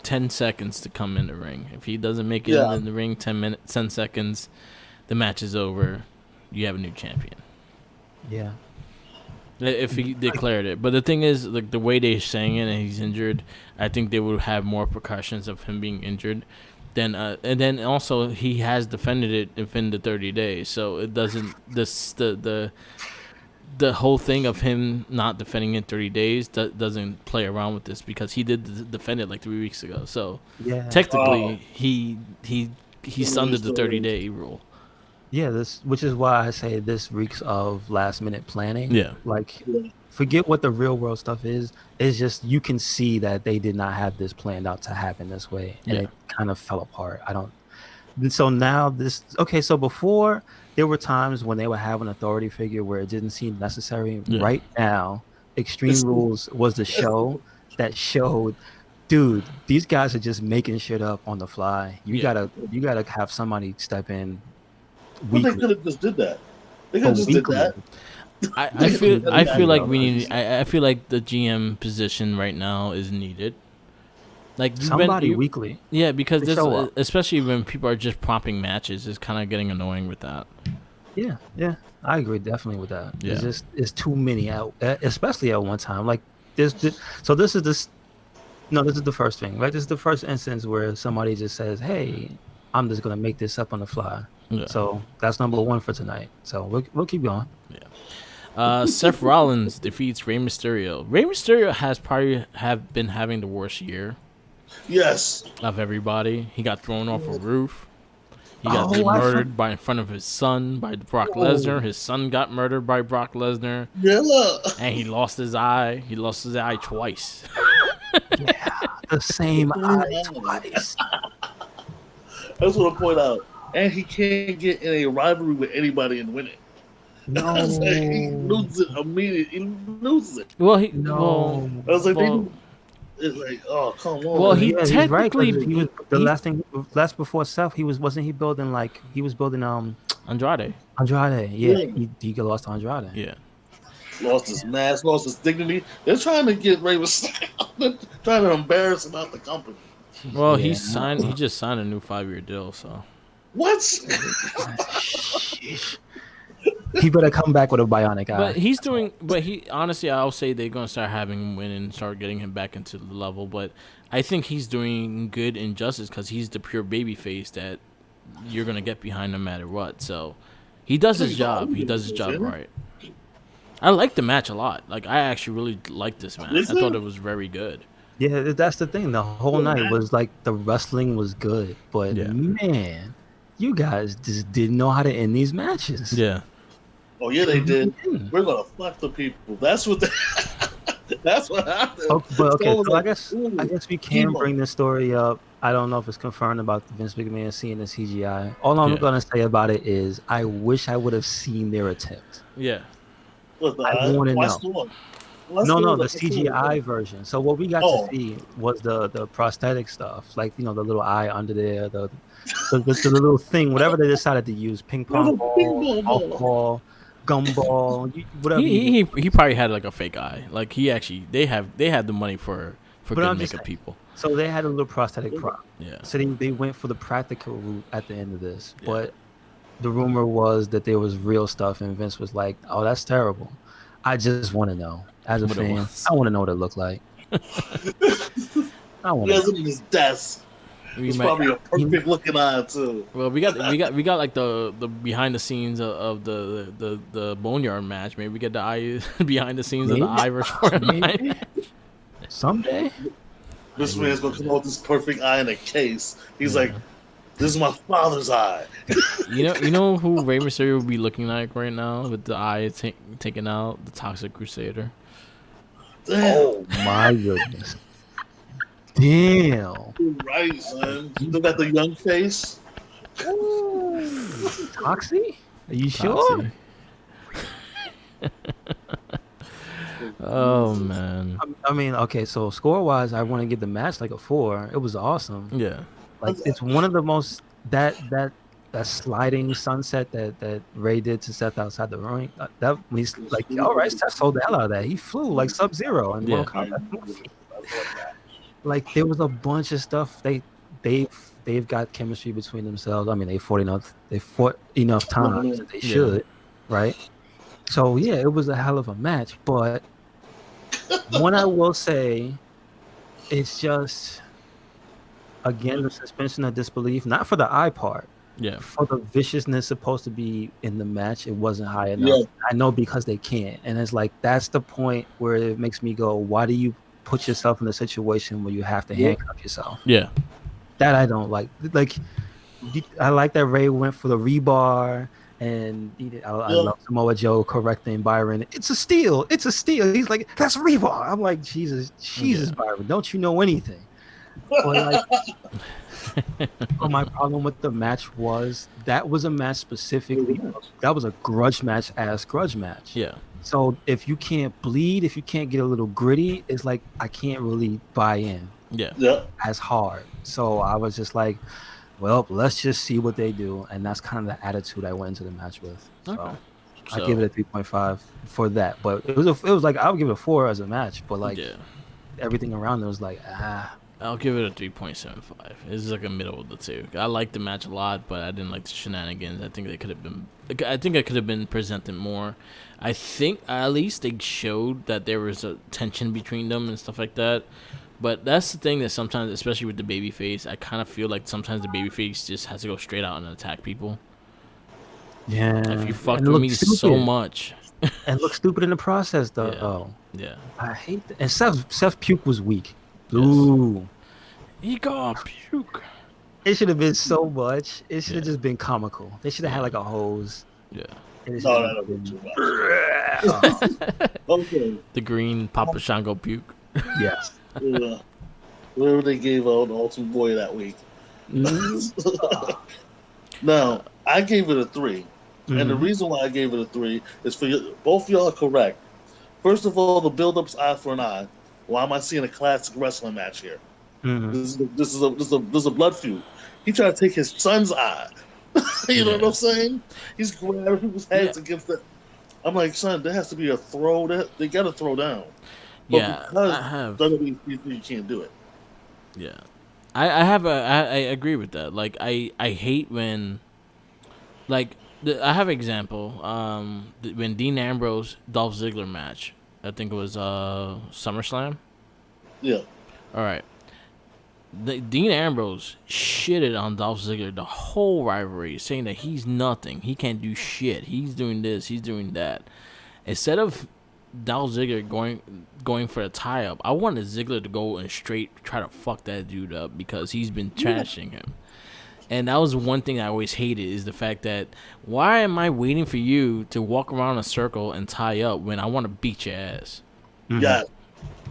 A: 10 seconds to come in the ring. If he doesn't make it in the ring 10 seconds, the match is over. You have a new champion.
C: Yeah.
A: If he declared it. But the thing is, like, the way they're saying it and he's injured, I think they would have more precautions of him being injured. Then and then also he has defended it within the 30 days. So it doesn't the whole thing of him not defending in 30 days doesn't play around with this because he did defend it like 3 weeks ago. So
C: Yeah.
A: technically he's under the 30-day rule.
C: Yeah, which is why I say this reeks of last minute planning.
A: Yeah.
C: Like, forget what the real world stuff is. It's just you can see that they did not have this planned out to happen this way, and it kind of fell apart. And so now okay. So before there were times when they would have an authority figure where it didn't seem necessary.
A: Yeah.
C: Right now, Extreme Rules was the show that showed. Dude, these guys are just making shit up on the fly. You gotta have somebody step in.
B: Well, they
C: Weekly.
B: could have just did that. They could have just did that.
A: I feel like we need. I feel like the GM position right now is needed. Like
C: Somebody weekly.
A: Yeah, because
C: to
A: this,
C: show up.
A: especially when people are just propping matches, is kind of getting annoying with that.
C: Yeah, I agree definitely with that.
A: Yeah.
C: It's too many out, especially at one time. Like so this is this. No, this is the first thing, right? This is the first instance where somebody just says, "Hey, I'm just gonna make this up on the fly."
A: Yeah.
C: So that's number one for tonight. So we'll keep going.
A: Seth Rollins defeats Rey Mysterio. Rey Mysterio has probably have been having the worst year
B: Yes.
A: of everybody. He got thrown off a roof. He got
C: Oh,
A: murdered by in front of his son by Brock Lesnar. His son got murdered by Brock Lesnar,
B: Yeah.
A: and he lost his eye. He lost his eye twice.
C: Yeah, the same eye twice.
B: I just want to point out, and he can't get in a rivalry with anybody and win it.
C: No,
B: He loses it immediately. He loses it.
A: Well, he
C: no.
B: I was like,
A: well,
B: it's like, oh, come on.
A: Well,
B: man.
A: he
C: Yeah, he's right. 'Cause
A: technically-
C: he was the
A: he-
C: last before Seth. Wasn't he building like he was building
A: Andrade.
C: Andrade? Yeah,
B: Yeah.
C: he lost to Andrade.
A: Yeah.
B: Lost his mask, lost his dignity. They're trying to get Rey Mysterio. They're trying to embarrass him out the company.
A: Well,
C: Yeah.
A: he just signed a new 5-year deal, so
B: What?
C: Sheesh. He better come back with a bionic eye.
A: but he's doing. But he honestly, I'll say they're gonna start having him win and start getting him back into the level. But I think he's doing good in justice because he's the pure baby face that you're gonna get behind no matter what. So he does his job. He does his job right. I like the match a lot. Like I actually really liked this match.
B: Is
A: I thought
B: it?
A: it was very good.
C: Yeah, that's the thing. The whole night was like the wrestling was good, but
A: Yeah.
C: man, you guys just didn't know how to end these matches.
A: Yeah.
B: Oh yeah, they did.
C: Mm.
B: We're gonna fuck the people. That's what. That's what happened.
C: Okay,
B: Stone was
C: so I
B: like,
C: guess
B: "Ooh,
C: we can
B: Kimo."
C: bring this story up. I don't know if it's confirmed about Vince McMahon seeing the CGI. All I'm
A: Yeah.
C: gonna say about it is I wish I would have seen their attempt.
A: Yeah.
B: What the
C: I
B: heck?
C: wanna
B: Why
C: know.
B: Stone? Why
C: No,
B: Stone?
C: the CGI version. So what we got
B: Oh.
C: to see was the prosthetic stuff, like the little eye under there, the little thing, whatever they decided to use, ping pong
B: Little
C: ball,
B: ping pong
C: golf
B: ball.
C: ball, gumball, whatever.
A: He probably had like a fake eye. Like he actually they had the money for
C: But
A: good
C: I'm just
A: makeup
C: saying.
A: people.
C: So they had a little prosthetic prop.
A: Yeah.
C: So they went for the practical route at the end of this.
A: Yeah.
C: But the rumor was that there was real stuff, and Vince was like, "Oh, that's terrible." I just want to know, as a
A: What it
C: fan,
A: was.
C: I want to know what it looked like. I want
B: He
C: to.
B: has it in his desk.
A: We
B: It's
A: might-
B: probably a perfect looking eye too.
A: well, we got like the behind the scenes of the Boneyard match. Maybe we get the eye behind the scenes of the
C: Maybe.
A: Irish Fortnite.
C: Maybe someday.
B: This man's gonna come out with this perfect eye in a case. He's like, "This is my father's eye."
A: You know who Rey Mysterio would be looking like right now with the eye taken out? The Toxic Crusader.
B: Damn,
C: Oh my goodness! Damn.
B: you're right, son. Still got the young face.
C: Toxie? Are you sure?
A: Toxic. Oh man.
C: I mean, okay. So score wise, I want to give the match like a 4. It was awesome.
A: Yeah.
C: Like it's one of the most that sliding sunset that Ray did to Seth outside the ring. That he's like, all right, Seth sold the hell out of that. He flew like Sub-Zero and
A: Yeah.
C: like there was a bunch of stuff they've got chemistry between themselves. I mean, they fought enough times that they
A: Yeah.
C: should, right? So yeah, it was a hell of a match. But one I will say, it's just again the suspension of disbelief, not for the eye part.
A: Yeah.
C: For the viciousness supposed to be in the match, it wasn't high enough.
B: Yeah.
C: I know because they can't, and it's like that's the point where it makes me go, why do you put yourself in a situation where you have to
B: Yeah.
C: handcuff yourself?
A: Yeah.
C: That I don't like. Like I like that Ray went for the rebar, and I love Samoa Joe correcting Byron. It's a steal. It's a steal. He's like, that's rebar. I'm like, Jesus, Byron, don't you know anything? But like, but my problem with the match was that was a match specifically. That was a grudge match.
A: Yeah.
C: So if you can't bleed, if you can't get a little gritty, it's like I can't really buy in
A: Yeah.
B: Yeah.
C: as hard. So I was just like, well, let's just see what they do, and that's kind of the attitude I went into the match with. So
A: Okay.
C: I give it a 3.5 for that. But it was like I would give it a 4 as a match, but like
A: yeah.
C: everything around it was like
A: I'll give it a 3.75. It's like a middle of the two. I liked the match a lot, but I didn't like the shenanigans. I think they could have been. I think it could have been presented more. I think at least they showed that there was a tension between them and stuff like that. But that's the thing that sometimes, especially with the babyface, I kind of feel like sometimes the babyface just has to go straight out and attack people.
C: Yeah.
A: If you fucked with me so much,
C: and look stupid in the process, though.
A: Yeah.
C: I hate that. And Seth puke was weak.
A: Yes.
C: Ooh.
A: He got puke.
C: It should have been so much. It should have just been comical. They should have had like a hose.
A: Yeah.
B: No, that was too much. Okay.
A: The green Papa Shango puke.
C: Yes.
B: Yeah. Whatever they gave out Ultimate Boy that week. Now, I gave it a 3. And the reason why I gave it a 3 is for both y'all are correct. First of all, the build-up's eye for an eye. Why am I seeing a classic wrestling match here? This is a blood feud. He tried to take his son's eye. You know what I'm saying? He's grabbing people's heads against the. I'm like, son, there has to be a throw. They got to throw down. But because you can't do it.
A: Yeah, I agree with that. Like I hate when, like I have an example. When Dean Ambrose Dolph Ziggler match, I think it was SummerSlam.
B: Yeah.
A: All right. Dean Ambrose shitted on Dolph Ziggler the whole rivalry, saying that he's nothing. He can't do shit. He's doing this. He's doing that. Instead of Dolph Ziggler going for a tie-up, I wanted Ziggler to go and straight try to fuck that dude up because he's been trashing him. And that was one thing I always hated is the fact that why am I waiting for you to walk around a circle and tie up when I want to beat your ass?
B: Yeah.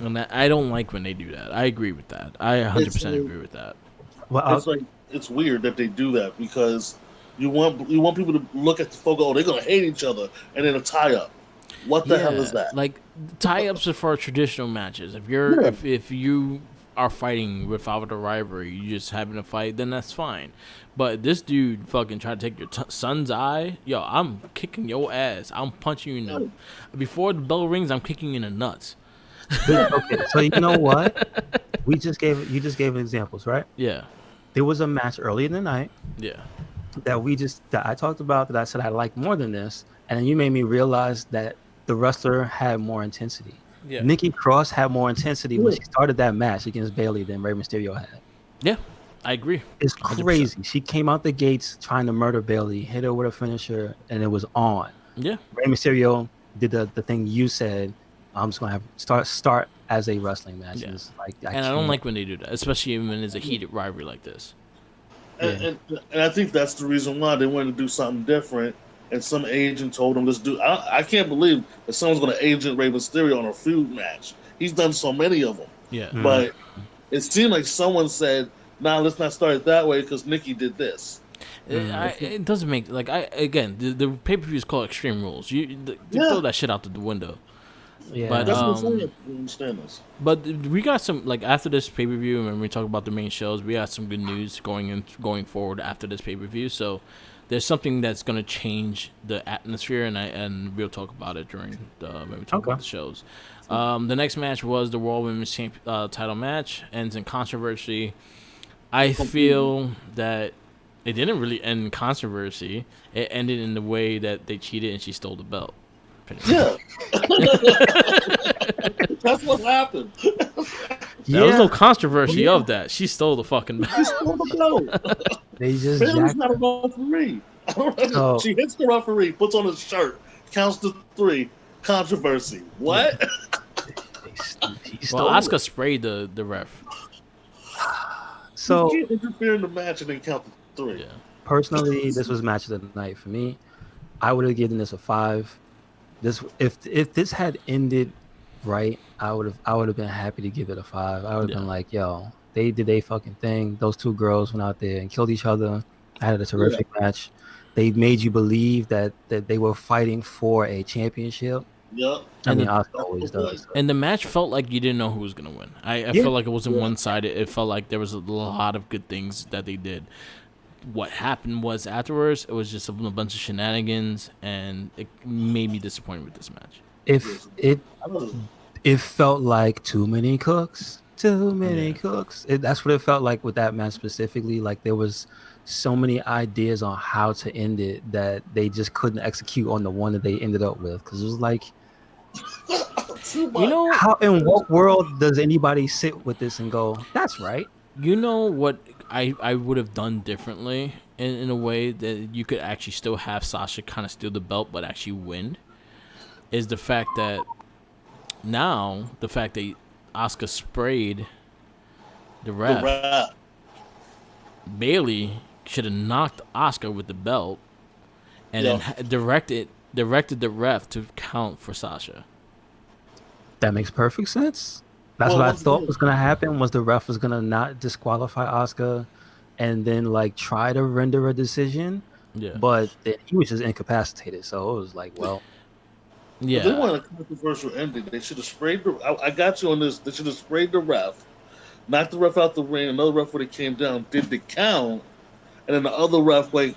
A: And I don't like when they do that. I agree with that. I 100% agree with that.
C: Well,
B: it's weird that they do that because you want people to look at the folk. Oh, they're gonna hate each other, and then a tie up. What the hell is that?
A: Like tie ups are for traditional matches. If you're if you are fighting without a rivalry, you just having a fight, then that's fine. But this dude fucking tried to take your son's eye. Yo, I'm kicking your ass. I'm punching you in the. Before the bell rings, I'm kicking you in the nuts.
C: Okay, so you know what? You just gave examples, right?
A: Yeah.
C: There was a match early in the night.
A: Yeah.
C: That I talked about that I said I liked more than this, and then you made me realize that the wrestler had more intensity.
A: Yeah.
C: Nikki Cross had more intensity when she started that match against Bayley than Rey Mysterio had.
A: Yeah, I agree.
C: It's crazy. 100%. She came out the gates trying to murder Bayley, hit her with a finisher, and it was on.
A: Yeah.
C: Rey Mysterio did the thing you said. I'm just gonna have start as a wrestling match.
A: Yeah.
C: Like,
A: I don't like when they do that, especially when it's a heated rivalry like this.
B: And I think that's the reason why they wanted to do something different. And some agent told them, let's do. I can't believe that someone's going to agent Rey Mysterio on a feud match. He's done so many of them.
A: Yeah.
B: But it seemed like someone said, nah, let's not start it that way because Nikki did this.
A: It doesn't make the pay per view is called Extreme Rules. You throw that shit out the window.
C: Yeah,
B: but that's what I'm saying. You understand this.
A: But we got some after this pay per view, and when we talk about the main shows, we got some good news going forward after this pay per view. So there's something that's gonna change the atmosphere, and we'll talk about it during when we talk about the shows. The next match was the Raw Women's title match, ends in controversy. I feel that it didn't really end in controversy. It ended in the way that they cheated and she stole the belt.
B: Yeah. That's what happened.
A: There was no controversy of that. She stole the fucking belt.
B: She stole the belt.
C: They just
B: Bayley's not a referee. I don't know. She hits the referee, puts on his shirt, counts to 3. Controversy. What?
A: Well, Asuka sprayed the ref.
C: So
B: you can't interfere in the match and then count to 3.
A: Yeah.
C: Personally, this was match of the night for me. I would have given this a 5. If this had ended right, I would have been happy to give it a 5. I would have been like, yo, they did a fucking thing. Those two girls went out there and killed each other. Had a terrific match. They made you believe that they were fighting for a championship.
B: Yep.
C: I mean, Asuka always does.
A: And the match felt like you didn't know who was gonna win. I felt like it wasn't one-sided. It felt like there was a lot of good things that they did. What happened was afterwards, it was just a bunch of shenanigans, and it made me disappointed with this match.
C: If it felt like too many cooks, Too many
A: Yeah.
C: cooks. That's what it felt like with that match specifically. Like there was so many ideas on how to end it that they just couldn't execute on the one that they ended up with. Because it was like,
B: Too
A: You
B: much.
A: know,
C: how in what world does anybody sit with this and go, "That's right"?
A: you know what I would have done differently in a way that you could actually still have Sasha kind of steal the belt but actually win is the fact that Asuka sprayed the
B: The
A: ref.
B: rap.
A: Bailey should have knocked Asuka with the belt and
B: Yeah.
A: then directed the ref to count for Sasha.
C: That makes perfect sense. That's
B: Well,
C: what I
B: once
C: thought
B: again,
C: was gonna happen. Was the ref was gonna not disqualify Asuka, and then like try to render a decision,
A: Yeah.
C: but then he was just incapacitated. So it was like, well,
B: if they
A: Yeah.
B: want a controversial ending, they should have sprayed the. I got you on this. They should have sprayed the ref, knocked the ref out the ring. Another ref when it came down did the count, and then the other ref, wait,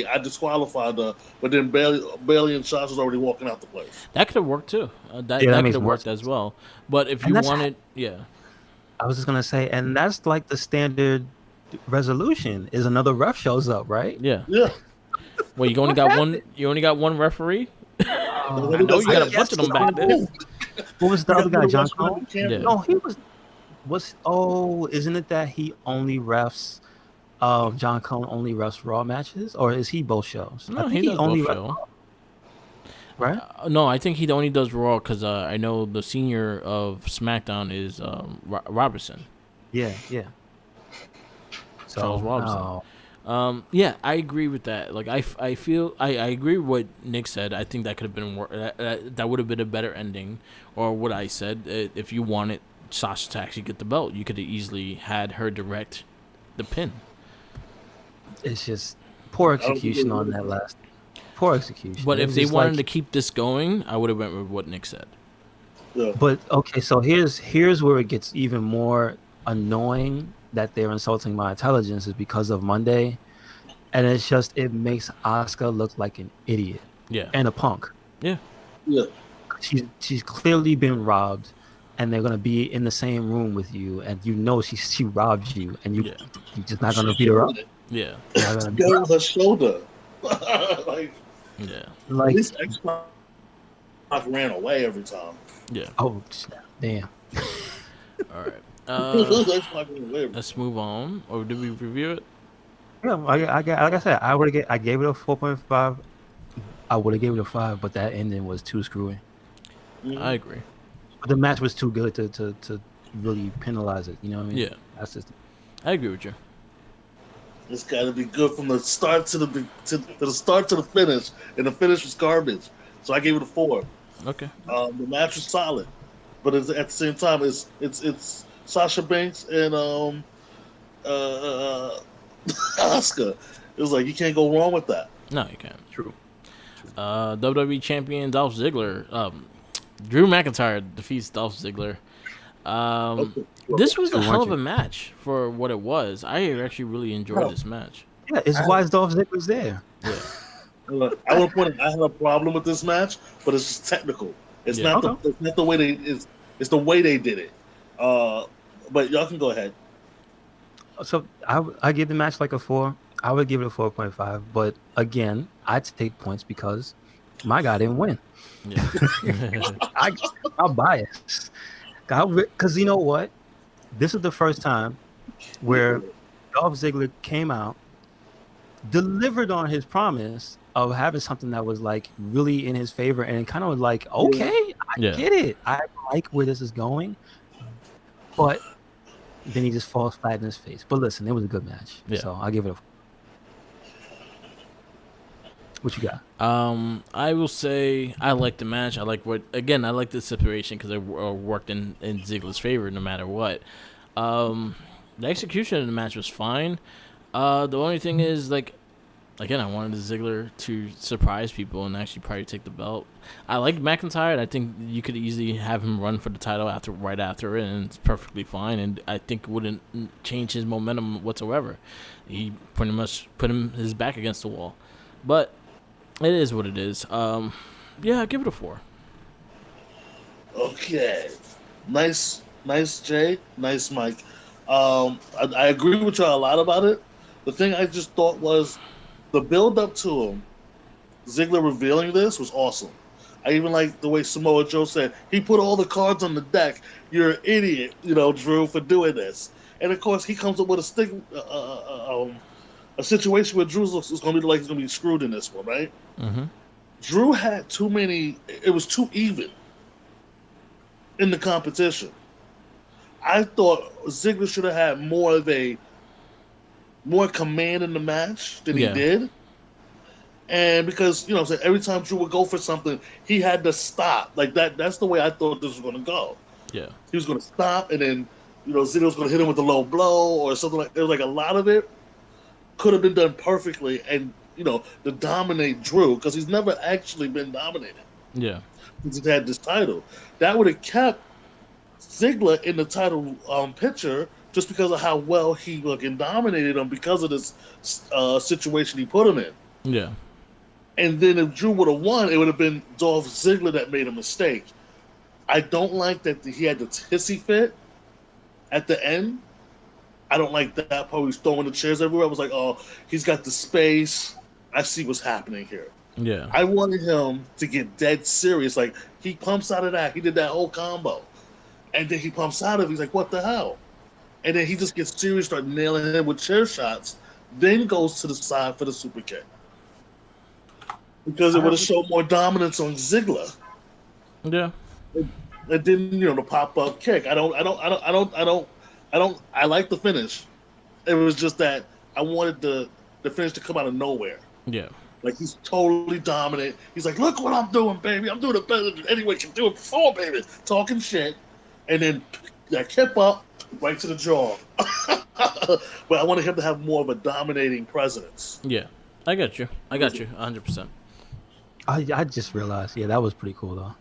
B: I disqualified her. But then Bailey and Sasha was already walking out the place.
A: That could have worked too. That
C: yeah, that
A: that could
C: makes
A: have
C: more
A: worked as
C: sense.
A: well. But if you
C: And that's
A: wanted, yeah.
C: I was just gonna say, and that's like the standard resolution is another ref shows up, right?
A: Yeah.
B: Yeah,
A: Well, you only
C: What
A: got
C: happened?
A: one. You only got one referee.
C: Oh,
A: I know you got a
C: I
A: bunch
C: guess
A: of them
C: so.
A: back there.
C: What was the
B: you
C: other
B: got
C: guy,
B: the
C: John
B: rest behind
C: Cone?
B: the camera.
A: Yeah.
C: No, he was. Oh, isn't it that he only refs? John Cone only refs Raw matches, or is he both shows? I
A: No,
C: think
A: he
C: he
A: does both
C: only refs,
A: show.
C: right?
A: No, I think he only does Raw because I know the senior of SmackDown is Robertson,
C: Yeah, yeah. So,
A: Charles Robinson.
C: oh,
A: Yeah, I agree with that. Like, I feel I agree with what Nick said. I think that could have been that would have been a better ending, or what I said. If you wanted Sasha to actually get the belt, you could have easily had her direct the pin.
C: it's just poor
B: I don't think
C: execution
B: it
C: on
B: was-
C: that last. Poor execution.
A: But
C: It
A: if
C: was
A: they
C: just
A: wanted to
C: like,
A: keep this going, I would have went with what Nick said.
B: Yeah.
C: but okay, so here's where it gets even more annoying that they're insulting my intelligence is because of Monday, and it's just it makes Asuka look like an idiot
A: Yeah,
C: and a punk.
A: yeah,
B: Yeah.
C: She's clearly been robbed, and they're gonna be in the same room with you, and you know she robbed you, and
A: yeah,
C: you're just not gonna beat her up.
A: yeah,
C: You're not gonna beat her
B: Got
C: up.
B: on her shoulder. Like,
A: yeah,
B: at
C: Like,
B: least X-Pac ran away every time.
A: yeah.
C: oh snap, damn.
A: All right.
B: X-Pac ran away every
A: Let's move on. Or did we review it?
C: Yeah, like I said, I gave it a 4.5. I would have gave it a 5, but that ending was too screwy.
B: time.
A: I agree.
C: But the match was too good to really penalize it. You know what I mean?
A: Yeah,
C: That's just
A: I agree with you.
B: It's got to be good from the start to the start to the finish, and the finish was garbage. So I gave it a 4.
A: Okay.
B: The match was solid, but at the same time, it's Sasha Banks and Asuka. It was like you can't go wrong with that.
A: No, you can't.
C: true.
A: WWE Champion Dolph Ziggler. Drew McIntyre defeats Dolph Ziggler.
B: Okay.
A: This was a
C: So
A: hell
C: weren't
A: of a
C: you?
A: match for what it was. I actually really enjoyed this match.
C: Yeah, it's why Dolph Ziggler's there.
A: Yeah,
B: I would point I had a problem with this match, but it's just technical. It's
A: Yeah.
B: not it's not the way it's the way they did it. But y'all can go ahead.
C: So I give the match like a 4. I would give it a 4.5, but again, I'd take points because my guy didn't win.
A: yeah,
C: I'm biased. Because you know what? This is the first time where Dolph Ziggler came out, delivered on his promise of having something that was like really in his favor, and kind of was like, okay, I
A: Yeah.
C: get it. I like where this is going, but then he just falls flat in his face. But listen, it was a good match,
A: Yeah.
C: so I'll give it a. What you got?
A: I will say I like the match. I like I like the separation because it worked in Ziggler's favor no matter what. The execution of the match was fine. The only thing is, like, again, I wanted Ziggler to surprise people and actually probably take the belt. I like McIntyre, and I think you could easily have him run for the title right after it, and it's perfectly fine. And I think it wouldn't change his momentum whatsoever. He pretty much put his back against the wall, but it is what it is. Yeah, give it a 4.
B: Okay, nice Nice, Jay. Nice, Mike. I agree with you a lot about it. The thing I just thought was the build up to him, Ziggler revealing this was awesome. I even like the way Samoa Joe said he put all the cards on the deck. You're an idiot, Drew, for doing this. And of course, he comes up with a situation where Drew is going to be like he's going to be screwed in this one, right?
A: Mm-hmm.
B: Drew had too many. It was too even in the competition. I thought Ziggler should have had more command in the match than he did. And because, so every time Drew would go for something, he had to stop. Like that's the way I thought this was going to go.
A: Yeah.
B: He was going to stop, and then, Ziggler was going to hit him with a low blow or something like that. There was like a lot of it could have been done perfectly and, to dominate Drew, because he's never actually been dominated.
A: Yeah.
B: Because he had this title. That would have kept Ziggler in the title picture just because of how well he dominated him because of this situation he put him in.
A: Yeah.
B: And then if Drew would have won, it would have been Dolph Ziggler that made a mistake. I don't like that he had the hissy fit at the end. I don't like that part. He's throwing the chairs everywhere. I was like, oh, he's got the space. I see what's happening here.
A: Yeah.
B: I wanted him to get dead serious. Like, he pumps out of that. He did that whole combo. And then he pumps out of it. He's like, what the hell? And then he just gets serious, start nailing him with chair shots, then goes to the side for the super kick. Because it would have showed more dominance on Ziggler.
A: Yeah.
B: It didn't, the pop-up kick. I like the finish. It was just that I wanted the finish to come out of nowhere.
A: Yeah.
B: Like, he's totally dominant. He's like, look what I'm doing, baby. I'm doing it better than anyone can do it before, baby. Talking shit. And then that kept up right to the jaw. But I wanted him to have more of a dominating presence.
A: Yeah. I got you. 100%.
C: I just realized, that was pretty cool though.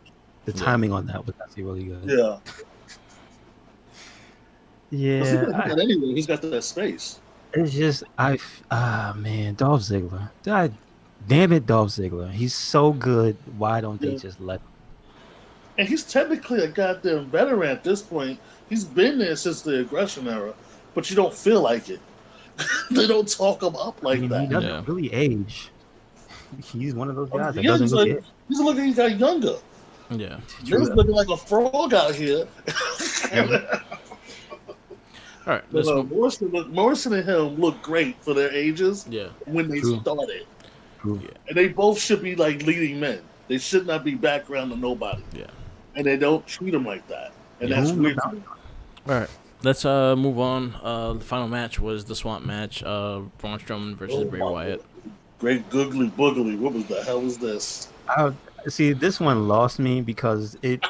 C: The timing on that was actually really good.
B: Yeah.
C: Yeah.
B: Anyway, he's got that space.
C: It's just man, Dolph Ziggler. God damn it, Dolph Ziggler. He's so good. Why don't they just let him?
B: And he's technically a goddamn veteran at this point. He's been there since the aggression era, but you don't feel like it. They don't talk him up like that.
C: He doesn't really age. He's one of those guys that
B: Yeah,
C: doesn't really age.
B: He's looking, he got younger.
A: Yeah.
B: He's looking like a frog out here.
A: All right.
B: Morrison and him look great for their ages.
A: Yeah.
B: When they started.
C: True.
B: Yeah. And they both should be like leading men. They should not be background to nobody.
A: Yeah.
B: And they don't treat them like that. And that's weird.
A: All right. Let's move on. The final match was the Swamp match. Braun Strowman versus Bray Wyatt.
B: Great googly boogly. What was the hell was this?
C: See, this one lost me because this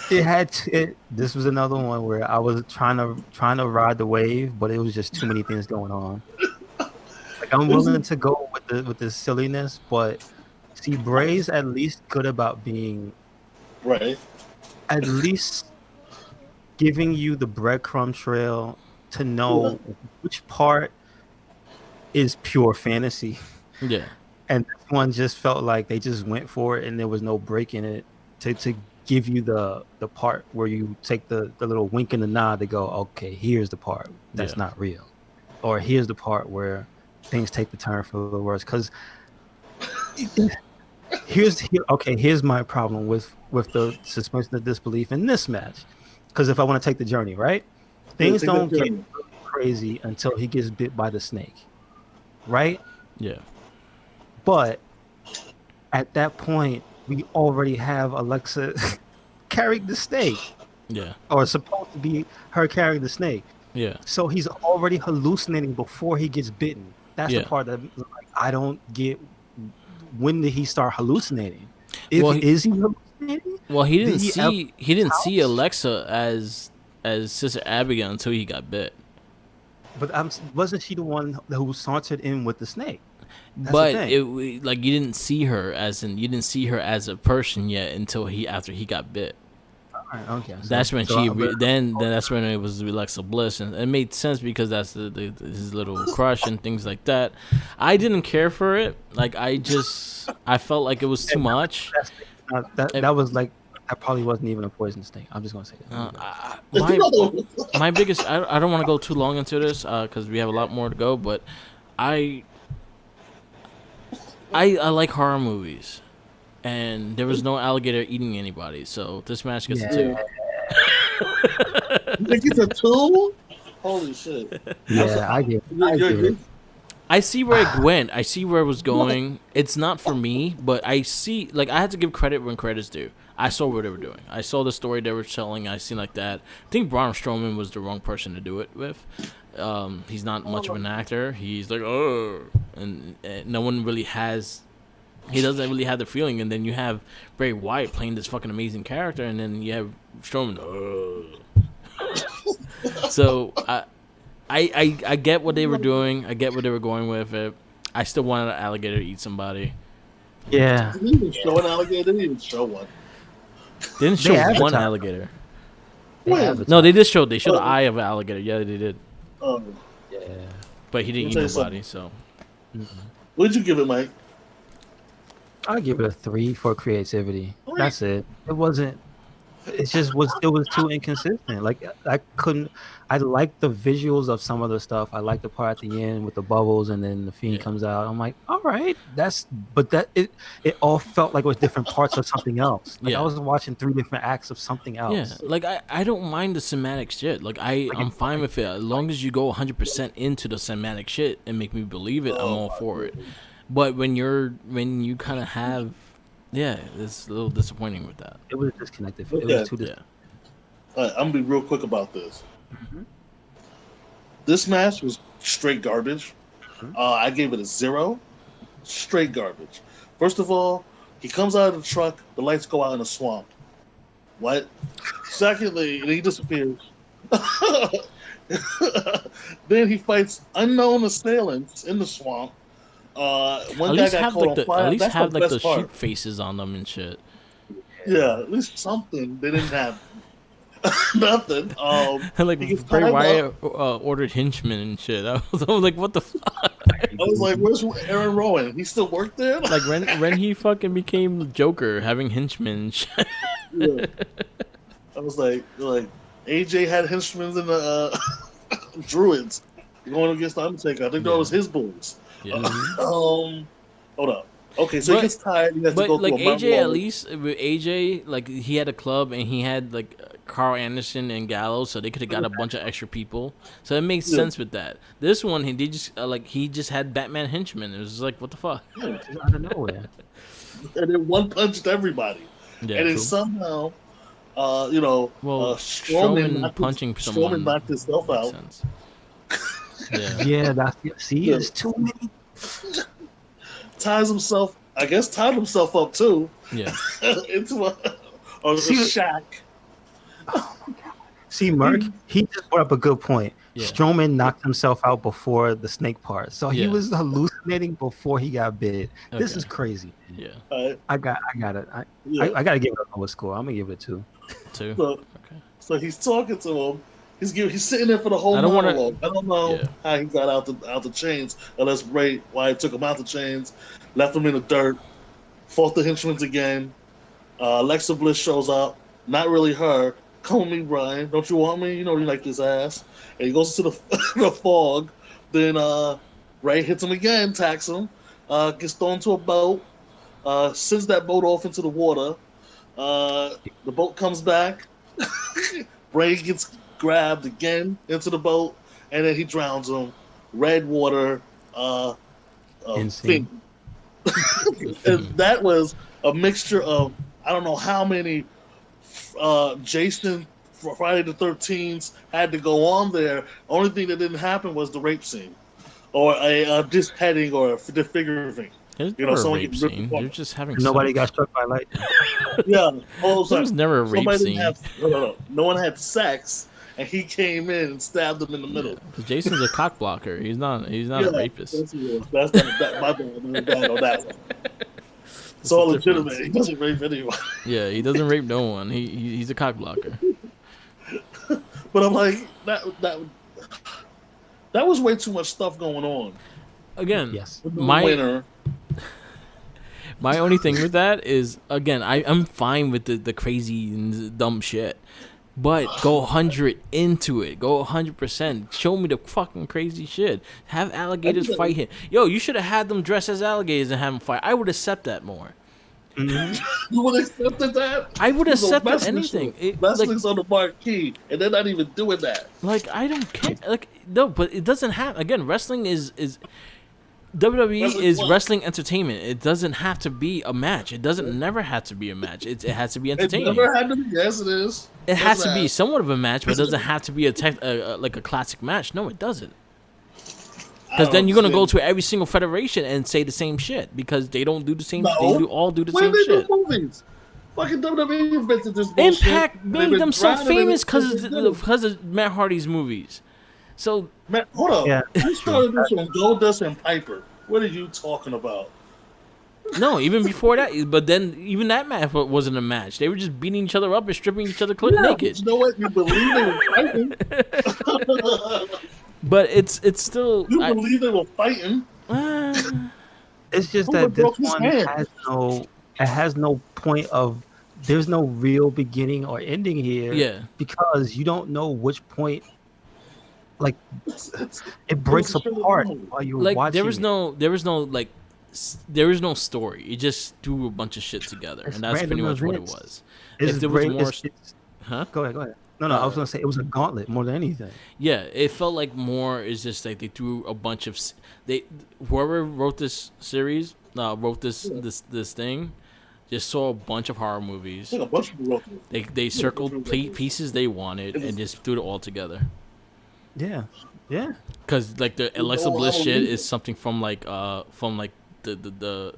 C: was another one where I was trying to ride the wave, but it was just too many things going on. Like, I'm willing to go with the silliness, but see, Bray's at least good about being
B: right.
C: At least giving you the breadcrumb trail to know which part is pure fantasy.
A: Yeah.
C: And this one just felt like they just went for it and there was no break in it to give you the part where you take the little wink and the nod to go, okay, here's the part that's not real. Or here's the part where things take the turn for the worse. Because here's my problem with the suspension of disbelief in this match. Because if I want to take the journey, right? Things don't get crazy until he gets bit by the snake. Right?
A: Yeah.
C: But at that point, we already have Alexa carrying the snake.
A: Yeah.
C: Or supposed to be her carrying the snake.
A: Yeah.
C: So he's already hallucinating before he gets bitten. That's the part that I don't get. When did he start hallucinating? Is he hallucinating?
A: Well, he didn't see Alexa as Sister Abigail until he got bit.
C: But wasn't she the one who sauntered in with the snake?
A: But you didn't see her as a person yet until after he got bit.
C: Right, okay.
A: That's when that's when it was Alexa Bliss, and it made sense because that's his little crush and things like that. I didn't care for it. Like I felt like it was too much.
C: That was like That probably wasn't even a poison snake. I'm just gonna say that.
A: My biggest. I don't want to go too long into this because we have a lot more to go. But I I like horror movies, and there was no alligator eating anybody, so this match gets a 2.
B: You think it's a 2? Holy shit!
C: Yeah, I get it.
A: I see where it went. I see where it was going. It's not for me, but I see. Like, I had to give credit when credit's due. I saw what they were doing. I saw the story they were telling. I seen like that. I think Braun Strowman was the wrong person to do it with. He's not much of an actor. He's like, oh, and no one really has. He doesn't really have the feeling. And then you have Bray Wyatt playing this fucking amazing character, and then you have Strowman. So I get what they were doing. I get what they were going with it. I still wanted an alligator to eat somebody.
C: Yeah.
B: Didn't even show an alligator. Didn't even show one.
A: Didn't show one alligator. No, they did show. They showed the eye of an alligator. Yeah, they did.
C: Yeah.
A: But he didn't eat nobody. So.
B: What did you give it, Mike?
C: I'll give it a 3 for creativity. That's it. It wasn't. It just was. It was too inconsistent. Like I couldn't. I liked the visuals of some of the stuff. I liked the part at the end with the bubbles, and then the Fiend comes out. I'm like, all right, it all felt like it was different parts of something else. Like I was watching 3 different acts of something else.
A: Yeah, like I don't mind the cinematic shit. Like I'm fine with it as long as you go 100% into the cinematic shit and make me believe it. I'm all for it. But when you kind of have. Yeah, it's a little disappointing with that.
C: It was disconnected. It was too disconnected.
B: All right, I'm gonna be real quick about this. This match was straight garbage. I gave it a 0. Straight garbage. First of all, he comes out of the truck. The lights go out in the swamp. What? Secondly, he disappears. Then he fights unknown assailants in the swamp. One guy got caught on fire.
A: At least have like the sheep faces on them and shit.
B: Yeah, at least something. They didn't have nothing.
A: Like Bray Wyatt ordered henchmen and shit. I was like, what the fuck?
B: I was like, where's Aaron Rowan? He still worked there?
A: Like when he fucking became Joker, having henchmen and shit.
B: Yeah. I was like AJ had henchmen in the Druids going against the Undertaker. I think that was his boys.
A: Yeah.
B: Hold up. Okay, so he gets tired. He has to go
A: like
B: through a
A: AJ, at least with AJ, like he had a club and he had like Carl Anderson and Gallows, so they could have got a bunch of extra people. So it makes sense with that. This one, he just had Batman henchmen. It was just like, what the fuck?
C: Yeah, out of nowhere.
B: And then one punched everybody.
A: Yeah,
B: and then somehow,
A: Strowman punching someone.
B: Strowman knocked himself out.
A: Yeah,
C: it's too many.
B: Tied himself up too.
A: Yeah.
B: Into a shack.
C: Oh my God. See, Mark, he just brought up a good point. Yeah. Strowman knocked himself out before the snake part, so he was hallucinating before he got bit. Okay. This is crazy.
A: Yeah.
C: I got it. I got to give it a lower score. I'm gonna give it a 2.
A: 2.
B: So he's talking to him. He's sitting there for the whole monologue. I don't know how he got out the chains, unless Bray Wyatt took him out the chains, left him in the dirt, fought the henchmen again. Alexa Bliss shows up, not really her. Come with me, Brian. Don't you want me? You know you like this ass. And he goes to the the fog. Then Ray hits him again, attacks him, gets thrown to a boat, sends that boat off into the water. The boat comes back. Ray gets grabbed again into the boat, and then he drowns him. Red water, thing. And that was a mixture of I don't know how many Jason Friday the 13th had to go on there. Only thing that didn't happen was the rape scene, or a disheading, or a disfiguring.
A: Someone rape scene. You're just having
C: nobody got struck by lightning.
B: Yeah,
A: there was never a rape scene.
B: No one had sex. And he came in and stabbed him in the middle.
A: Yeah. Jason's a cock blocker. He's not a rapist.
B: That's my bad on that one. It's all legitimate. He doesn't rape anyone.
A: Yeah, he doesn't rape no one. He's a cock blocker.
B: But I'm like, that was way too much stuff going on.
A: Again,
C: yes.
A: My only thing with that is, again, I'm fine with the crazy and dumb shit. But go 100 into it. Go 100%. Show me the fucking crazy shit. Have alligators fight him. Yo, you should have had them dress as alligators and have them fight. I would accept that more.
B: You would have accepted that?
A: I would accept anything.
B: Wrestling's on the marquee, and they're not even doing that.
A: Like, I don't care. Like, no, but it doesn't have. Again, wrestling is WWE is wrestling entertainment. It doesn't have to be a match. It doesn't never have to be a match. It has to be entertaining.
B: It never had to be. Yes, it is.
A: It has to be somewhat of a match, but it doesn't have to be like a classic match. No, it doesn't. Because then you're gonna go to every single federation and say the same shit because they don't do the same.
B: No.
A: They all do the same shit.
B: Do movies? Fucking WWE invented this bullshit.
A: Impact made them so famous because of Matt Hardy's movies. So
B: Matt, hold up.
C: Yeah.
B: You started this on Goldust and Piper. What are you talking about?
A: no, even before that, but then even that match wasn't a match. They were just beating each other up and stripping each other naked.
B: You know what? You believe they were fighting.
A: But it's still.
B: You believe they were fighting.
C: It's just that this one has no point of. There's no real beginning or ending here.
A: Yeah.
C: Because you don't know which point. Like it breaks apart while you're watching.
A: There was no story. You just threw a bunch of shit together, and that's pretty much what it was. If there was more, huh?
C: Go ahead. No, I was gonna say it was a gauntlet more than anything.
A: Yeah, it felt like more is just like they threw a bunch of whoever wrote this series, wrote this thing, just saw a bunch of horror movies.
B: A bunch of people wrote it.
A: They circled pieces they wanted and just threw it all together.
C: Yeah.
A: Because like the Alexa Bliss shit is something from the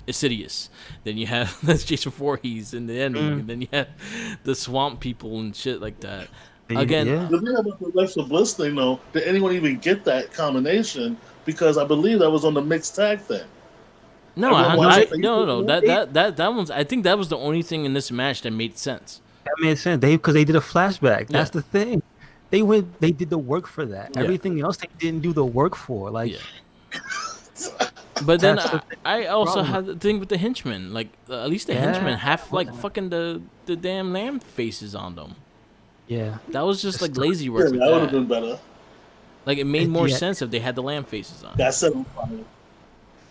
A: Insidious. Then you have that's Jason Voorhees in the ending, and then you have the swamp people and shit like that. Again,
B: the thing about the Alexa Bliss thing, though, did anyone even get that combination? Because I believe that was on the mixed tag thing.
A: No, that one's. I think that was the only thing in this match that made sense.
C: That made sense. Because they did a flashback. That's the thing. They did the work for that.
A: Yeah.
C: Everything else they didn't do the work for. Like,
A: but then I also had the thing with the henchmen. Like at least the henchmen have like fucking the damn lamb faces on them. Yeah, that was just like lazy work.
B: That would have been better.
A: Like it made more sense if they had the lamb faces on.
B: That set on fire.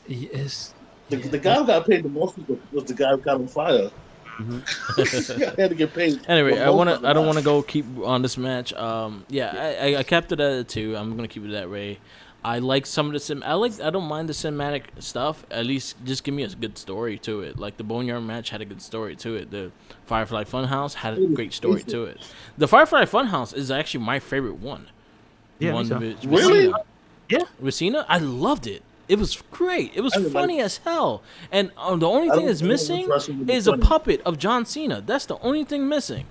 C: Yes.
B: The guy who got paid the most was the guy who got on fire. Mm-hmm. Had to get paid.
A: Anyway, I don't want to go keep on this match. I capped it at a 2. I'm gonna keep it that way. I like some of the I don't mind the cinematic stuff. At least just give me a good story to it. Like the Boneyard match had a good story to it. The Firefly Funhouse had a great story to it. The Firefly Funhouse is actually my favorite one.
C: Yeah,
B: really?
C: Yeah,
A: with Cena, I loved it. It was great. It was funny as hell. And the only thing that's missing is a puppet of John Cena. That's the only thing missing.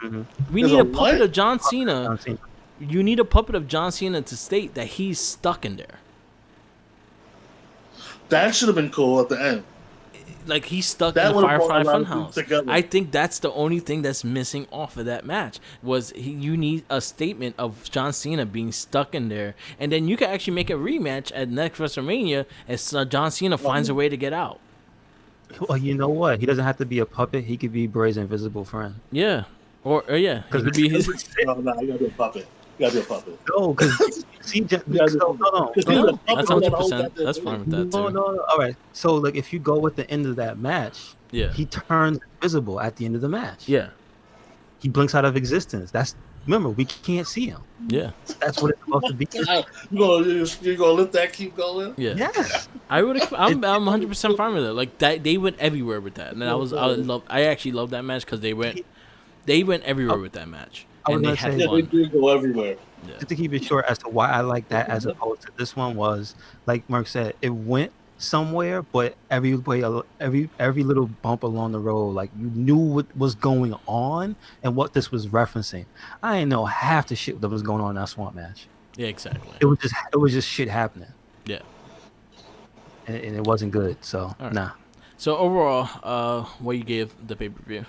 A: Mm-hmm. We need a puppet of John Cena. You need a puppet of John Cena to state that he's stuck in there.
B: That should have been cool at the end.
A: Like he's stuck in the Firefly Funhouse. I think that's the only thing that's missing off of that match. You need a statement of John Cena being stuck in there, and then you can actually make a rematch at next WrestleMania as John Cena finds a way to get out.
C: Well, you know what? He doesn't have to be a puppet. He could be Bray's invisible friend.
A: Yeah, or yeah, he could be his.
B: No, you gotta be a puppet. You gotta be a puppet.
C: No, because see,
A: that's 100%. That's fine with that too.
C: No. All right. So, like, if you go with the end of that match, he turns invisible at the end of the match.
A: Yeah.
C: He blinks out of existence. Remember, we can't see him.
A: Yeah.
C: That's what it's supposed to be.
B: You're gonna let that keep going?
A: Yeah.
C: Yes.
A: I'm 100% fine with it. Like that, they went everywhere with that, and I actually love that match because they went everywhere with that match. And they had fun.
B: They did go everywhere.
A: Yeah.
C: Just to keep it short as to why I like that as opposed to this one was, like Merc said, it went somewhere, but every little bump along the road, like you knew what was going on and what this was referencing. I didn't know half the shit that was going on in that swamp match.
A: Yeah, exactly.
C: It was just shit happening.
A: Yeah.
C: And it wasn't good. So
A: right.
C: Nah.
A: So overall, what you gave the pay-per-view?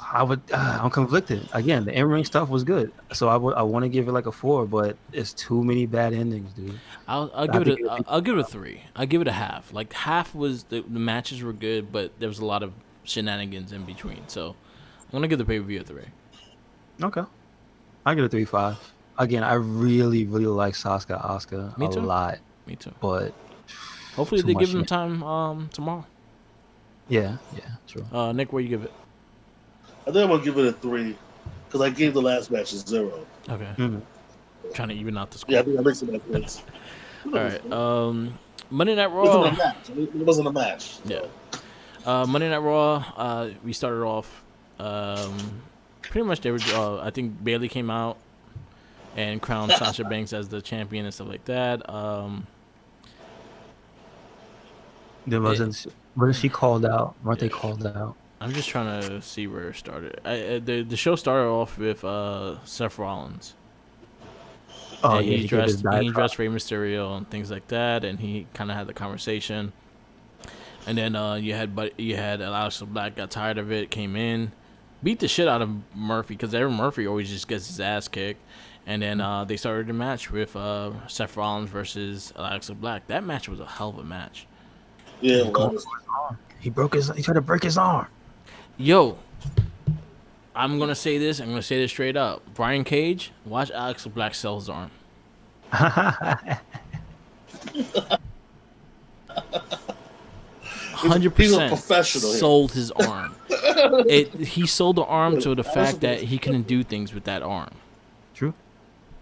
C: I'm conflicted. Again, the in-ring stuff was good, so I want to give it like a 4, but it's too many bad endings, dude.
A: I'll
C: I have
A: give
C: to
A: it
C: give
A: a
C: it
A: I'll give it a 3. I'll give it a half. Like half was the matches were good, but there was a lot of shenanigans in between. So I'm gonna give the pay per view a 3.
C: Okay. I give it a 3.5. Again, I really, really like Sasuke Asuka
A: Me
C: a
A: too.
C: lot,
A: Me too.
C: but
A: Hopefully
C: too
A: they give
C: much.
A: him time tomorrow.
C: Yeah, true.
A: Nick, what you give it?
B: I think I'm gonna give it a 3 because I gave the last match a 0.
A: Okay.
C: Mhm.
A: Trying to even out the score.
B: Yeah, I think that makes it like this.
A: All right. Monday Night
B: It wasn't
A: Raw.
B: a match. It wasn't a match.
A: Yeah.
B: So.
A: Monday Night Raw. We started off. Pretty much they were. I think Bailey came out and crowned Sasha Banks as the champion and stuff like that.
C: There wasn't she called out? Weren't they called out?
A: I'm just trying to see where it started. The show started off with Seth Rollins.
C: Oh
A: And
C: yeah,
A: he
C: gave his
A: dressed Rey Mysterio and things like that, and he kind of had the conversation. And then you had Alexa Black got tired of it, came in, beat the shit out of Murphy because Aaron Murphy always just gets his ass kicked. And then they started the match with Seth Rollins versus Alexa Black. That match was a hell of a match.
B: Yeah,
C: He tried to break his arm.
A: Yo, I'm gonna say this. I'm gonna say this straight up. Brian Cage, watch Alexa Black sell his arm. 100%
B: professional here.
A: sold his arm. He sold the arm to the fact that he couldn't do things with that arm.
C: True.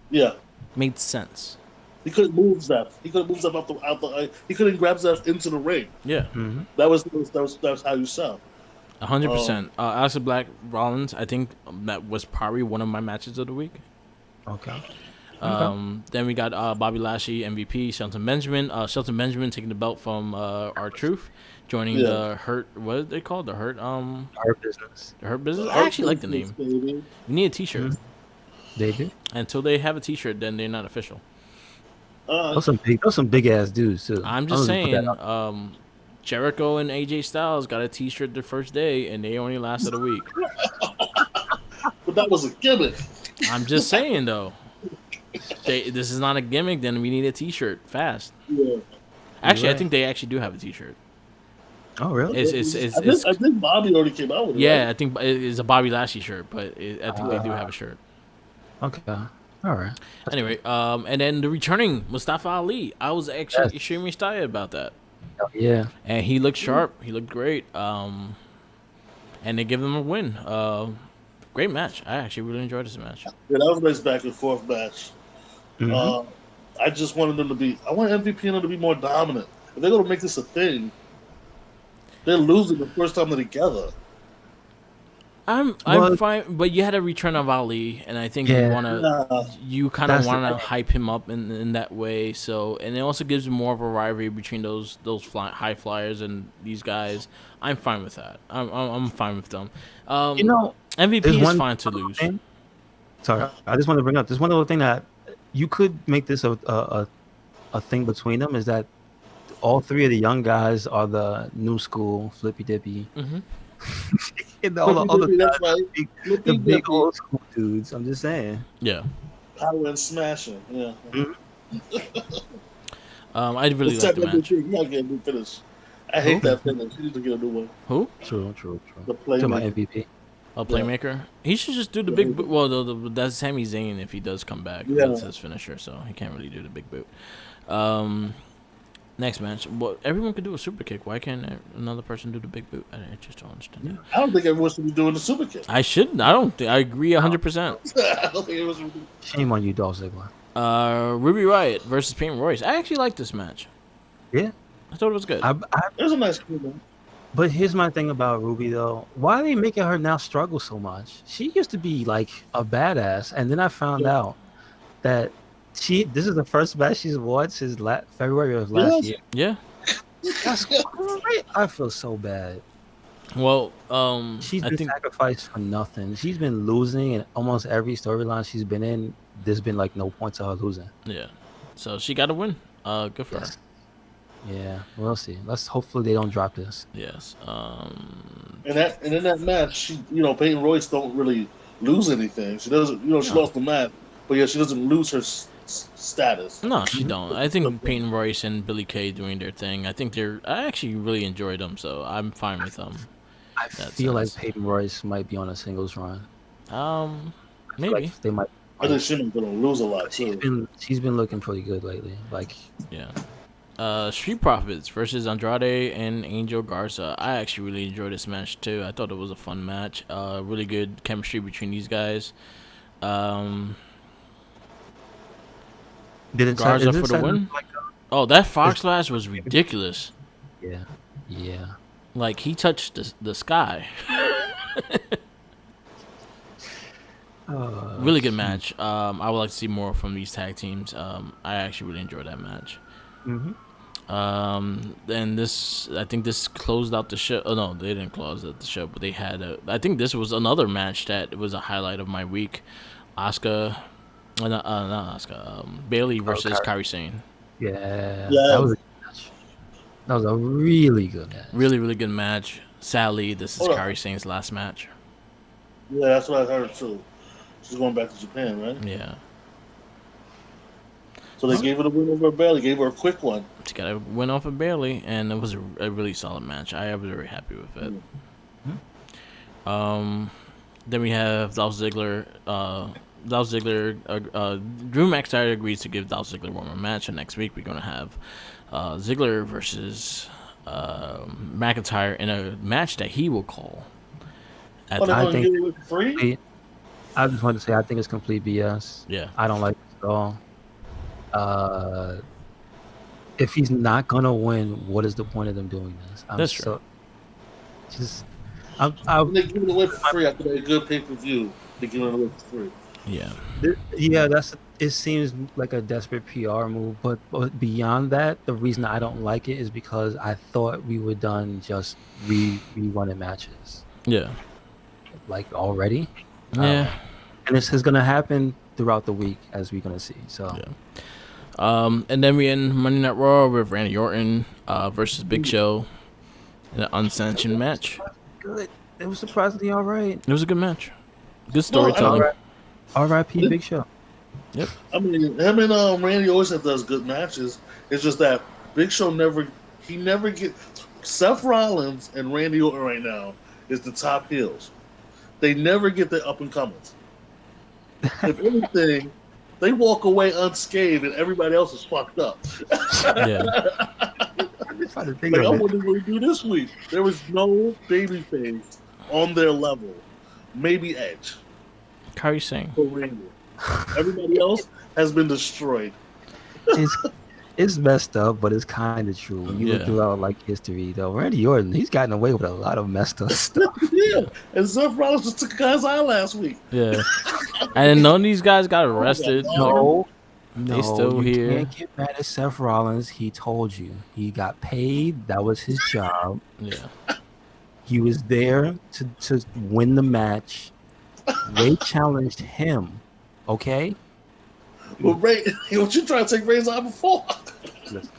B: Yeah.
A: Made sense.
B: He couldn't move Zeph. He couldn't move Zeph out the. He couldn't grab Zeph into the ring.
A: Yeah,
C: Mm-hmm.
B: That was how you sell.
A: 100%. Alexa Black Rollins, I think that was probably one of my matches of the week.
C: Okay.
A: Then we got Bobby Lashley, MVP, Shelton Benjamin. Shelton Benjamin taking the belt from R-Truth, joining the Hurt. What is they called? The Hurt.
C: Hurt Business.
A: The Hurt Business. I actually like the name.
B: Baby.
A: We need a T-shirt.
C: Mm-hmm. They do.
A: Until they have a T-shirt, then they're not official.
C: Those some big ass dudes too.
A: I'm just saying. Jericho and AJ Styles got a T-shirt the first day, and they only lasted a week.
B: But that was a gimmick.
A: I'm just saying though. This is not a gimmick. Then we need a T-shirt fast.
B: Yeah.
A: Actually,
C: Right.
A: I think they actually do have a T-shirt.
C: Oh really?
A: It's
B: I think Bobby already came out with it.
A: yeah.
B: Right?
A: I think it's a Bobby Lashley shirt, but I think they do have a shirt.
C: Okay. All right.
A: Anyway, and then the returning Mustafa Ali. I was actually extremely excited about that.
C: Yeah.
A: And he looked sharp. He looked great. And they give them a win. Great match. I actually really enjoyed this match.
B: Yeah, that was a nice back and forth match.
C: Mm-hmm.
B: I just wanted them to be. I want MVP and them to be more dominant. If they're gonna make this a thing, they're losing the first time they're together.
A: I'm fine, but you had a return of Ali, and I think you kind of want to hype him up in that way. So, and it also gives you more of a rivalry between those high flyers and these guys. I'm fine with that. I'm fine with them. MVP is fine to lose.
C: Sorry, I just want to bring up this one little thing that you could make this a thing between them is that all three of the young guys are the new school flippy dippy.
A: Mm-hmm.
C: And all the other
B: That's
C: guys,
B: right.
C: the big old school dudes. I'm just saying.
A: Yeah.
B: Power and smashing. Yeah.
C: Mm-hmm.
A: I really like the match.
B: You gotta get a new finish. I hate that finish. You need to get a new one.
A: Who?
C: True.
B: The
C: To my
B: playmaker.
C: MVP.
A: A playmaker. He should just do the big boot. Well, that's Sami Zayn if he does come back.
B: Yeah.
A: That's his finisher, so he can't really do the big boot. Next match. Well, everyone could do a super kick. Why can't another person do the big boot? I just don't understand that.
B: I don't think everyone should be doing the super kick.
A: I shouldn't. I don't think. I agree 100%.
B: I don't think everyone should be.
C: Shame on you, Dolph Ziggler.
A: Ruby Riott versus Peyton Royce. I actually like this match.
C: Yeah.
A: I thought it was good.
B: It was a nice cool.
C: But here's my thing about Ruby though. Why are they making her now struggle so much? She used to be like a badass, and then I found out that this is the first match she's won since February of last year.
A: Yeah.
C: That's great. I feel so bad.
A: Well,
C: She's
A: I
C: been
A: think
C: sacrificed for nothing. She's been losing in almost every storyline she's been in. There's been like no point to her losing.
A: yeah. So she got a win. Good for her.
C: Yeah, we'll see. Hopefully they don't drop this.
A: Yes.
B: And in that match, Peyton Royce don't really lose anything. She doesn't, she
A: No.
B: lost the match, but yeah, she doesn't lose her status.
A: No, she
C: Mhm.
A: don't. I think Peyton Royce and Billie Kay doing their thing. I think I actually really enjoyed them, so I'm fine with them.
C: I
A: That
C: feel like
A: sense.
C: Peyton Royce might be on a singles run. I feel
A: Maybe.
C: like they might.
B: I think she's gonna lose a lot too.
C: She's been looking pretty good lately. Like,
A: Yeah. Street Profits versus Andrade and Angel Garza. I actually really enjoyed this match too. I thought it was a fun match. Really good chemistry between these guys.
C: did it
A: Garza
C: is it
A: for the
C: setting
A: win.
C: Like,
A: Oh, that Fox Flash was ridiculous.
C: yeah.
A: Like he touched the sky. Really good match. I would like to see more from these tag teams. I actually really enjoyed that match.
C: Mm-hmm.
A: And I think this closed out the show. Oh no, they didn't close out the show, but they had I think this was another match that was a highlight of my week. Asuka, not Asuka. Bailey versus Kairi Sane.
C: Yeah,
B: Yeah.
C: that was a good match. That was a really good match.
A: Really, really good match. Sadly, this is
B: Hold on.
A: Kairi Sane's last match.
B: Yeah, that's what I heard too. She's going back to Japan, right?
A: Yeah,
B: So they gave her the win over Bailey. Gave her a quick one.
A: she got a win off of Bailey, and it was a really solid match. I was very happy with it. Then we have Dolph Ziggler. Drew McIntyre agrees to give Dolph Ziggler one more match, and next week we're gonna have Ziggler versus McIntyre in a match that he will call.
B: Oh, they're
C: I
B: gonna
C: think-
B: give it free?
C: I just wanted to say I think it's complete BS.
A: Yeah,
C: I don't like this at all. If he's not gonna win, what is the point of them doing this?
A: That's true.
B: When they give it away for free after a good pay per view, they give it away for free.
A: yeah.
C: Yeah, it seems like a desperate PR move, but beyond that, the reason I don't like it is because I thought we were done just rerunning matches
A: Yeah.
C: like already.
A: Yeah.
C: And this is gonna happen throughout the week as we're gonna see. So
A: Yeah. And then we end Monday Night Raw with Randy Orton versus Big Show in an unsanctioned match.
C: good. It was surprisingly all right.
A: It was a good match. Good storytelling.
C: R.I.P. Big Show.
B: I mean, him and Randy always does good matches. It's just that Big Show never get. Seth Rollins and Randy Orton right now is the top heels. They never get the up and comers. If anything, they walk away unscathed, and everybody else is fucked up.
A: Yeah.
C: I'm just trying to think
B: Like, I
C: of it.
B: wonder what we do this week. There was no babyface on their level. Maybe Edge
A: Kairi Sane.
B: or Randy. Everybody else has been destroyed.
C: It's messed up, but it's kind of true. When you look
A: Yeah.
C: throughout like history, though, Randy Orton, he's gotten away with a lot of messed up stuff.
B: Yeah, and Seth Rollins just took a guy's eye last week.
A: Yeah. And none of these guys got arrested.
C: No,
A: They still
C: you
A: here.
C: can't get mad at Seth Rollins. He told you he got paid. That was his job.
A: Yeah.
C: He was there to win the match. Ray challenged him. Okay,
B: Well, Ray, what you trying to take Ray's eye before?
C: listen,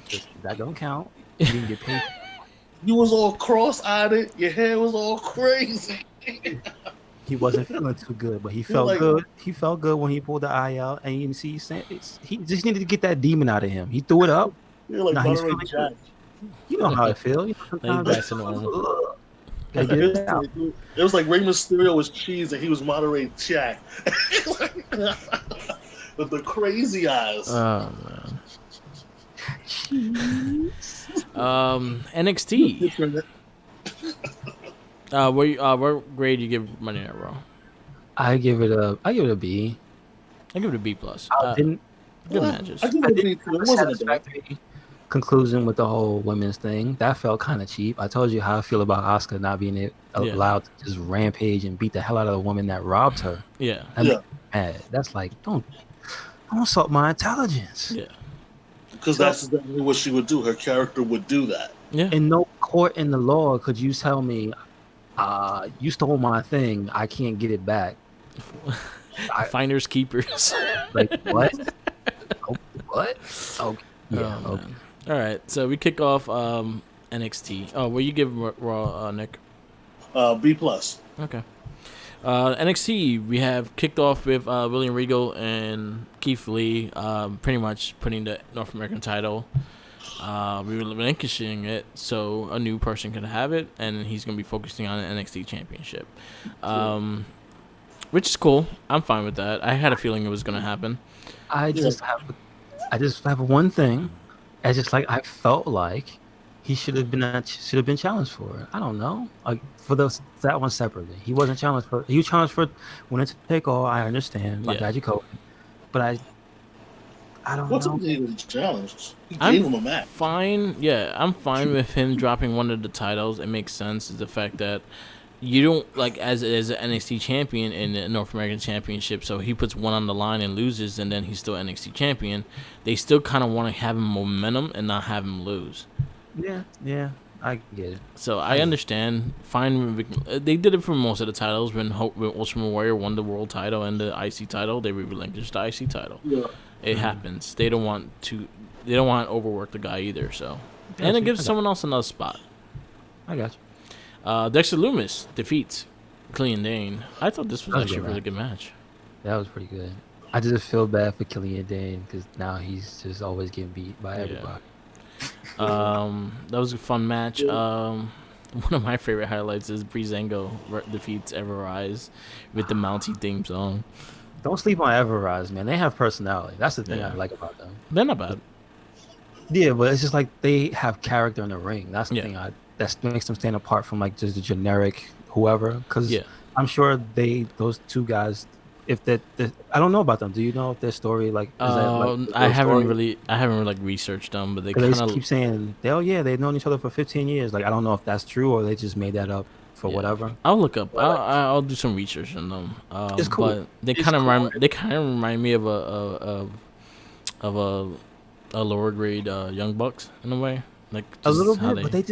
C: that don't count. You didn't get paid.
B: You was all cross-eyed. Your hair was all crazy.
C: He wasn't feeling too good, but he felt
B: like-
C: good. He felt good when he pulled the eye out, and you can see he just needed to get that demon out of him. He threw it up.
B: You're like
C: Nah, he's
B: Monterey
C: feeling
B: Jack.
C: You know how it feels.
A: Now he's back to normal.
C: Gotta get it out.
B: It was like Rey Mysterio was cheese and he was Monterey Jack. With the crazy eyes.
A: Oh man. NXT. What grade do you give Monday Night Raw?
C: I give it a B.
A: I give it a B plus.
C: I didn't
A: Good matches.
B: I give
C: I
B: it a
C: didn't
B: B.
C: have
B: It
C: a
B: wasn't a bad.
C: satisfactory conclusion with the whole women's thing. That felt kind of cheap. I told you how I feel about Asuka not being allowed to just rampage and beat the hell out of the woman that robbed her.
A: Yeah.
C: That
B: Yeah.
C: made me mad. That's like don't insult my intelligence.
A: Yeah.
B: Because that's exactly what she would do. Her character would do that.
A: Yeah.
C: In no court in the law could you tell me, you stole my thing. I can't get it back.
A: Finders keepers.
C: Like what? Oh, what? Okay. Yeah.
A: Oh,
C: okay.
A: man. All right, so we kick off NXT. Oh, will you give Raw, Nick?
B: B plus.
A: Okay. NXT, we have kicked off with William Regal and Keith Lee, pretty much putting the North American title. We were relinquishing it so a new person could have it, and he's going to be focusing on an NXT championship, which is cool. I'm fine with that. I had a feeling it was going to happen.
C: I just have one thing. I just like I felt like he should have been challenged for it. I don't know, like for that one separately. He wasn't challenged for. He was challenged for winning to take all. I understand, like Magic Code, but I don't
B: What's
C: know.
B: up with the challenge? He gave him a match.
A: Fine. Yeah, I'm fine with him dropping one of the titles. It makes sense. Is the fact that you don't like as an NXT champion in the North American Championship, so he puts one on the line and loses, and then he's still NXT champion. They still kind of want to have him momentum and not have him lose.
C: Yeah, I get it.
A: So I understand. Fine. They did it for most of the titles. When Ultimate Warrior won the world title and the IC title, they relinquished the IC title.
B: Yeah.
A: It happens. They don't want to overwork the guy either. So, and it gives someone else another spot.
C: I got you.
A: Dexter Lumis defeats Killian Dane. I thought this was actually a really good match.
C: That was pretty good. I just feel bad for Killian Dane because now he's just always getting beat by everybody.
A: That was a fun match. One of my favorite highlights is Breezango defeats Everrise with the Mountie theme song.
C: Don't sleep on Everrise, man. They have personality. That's the thing I like about them.
A: They're not bad.
C: Yeah, but it's just like they have character in the ring. That's the thing that makes them stand apart from like just the generic whoever. Because I'm sure those two guys, if that I don't know about them. Do you know if their story like? Is that, like
A: I haven't really like researched them, but they kind of
C: keep saying they've known each other for 15 years. Like I don't know if that's true or they just made that up for whatever.
A: I'll look up. I'll do some research on them.
C: It's cool.
A: But they kind of remind me of a lower grade Young Bucks in a way. Like
C: a little bit, but they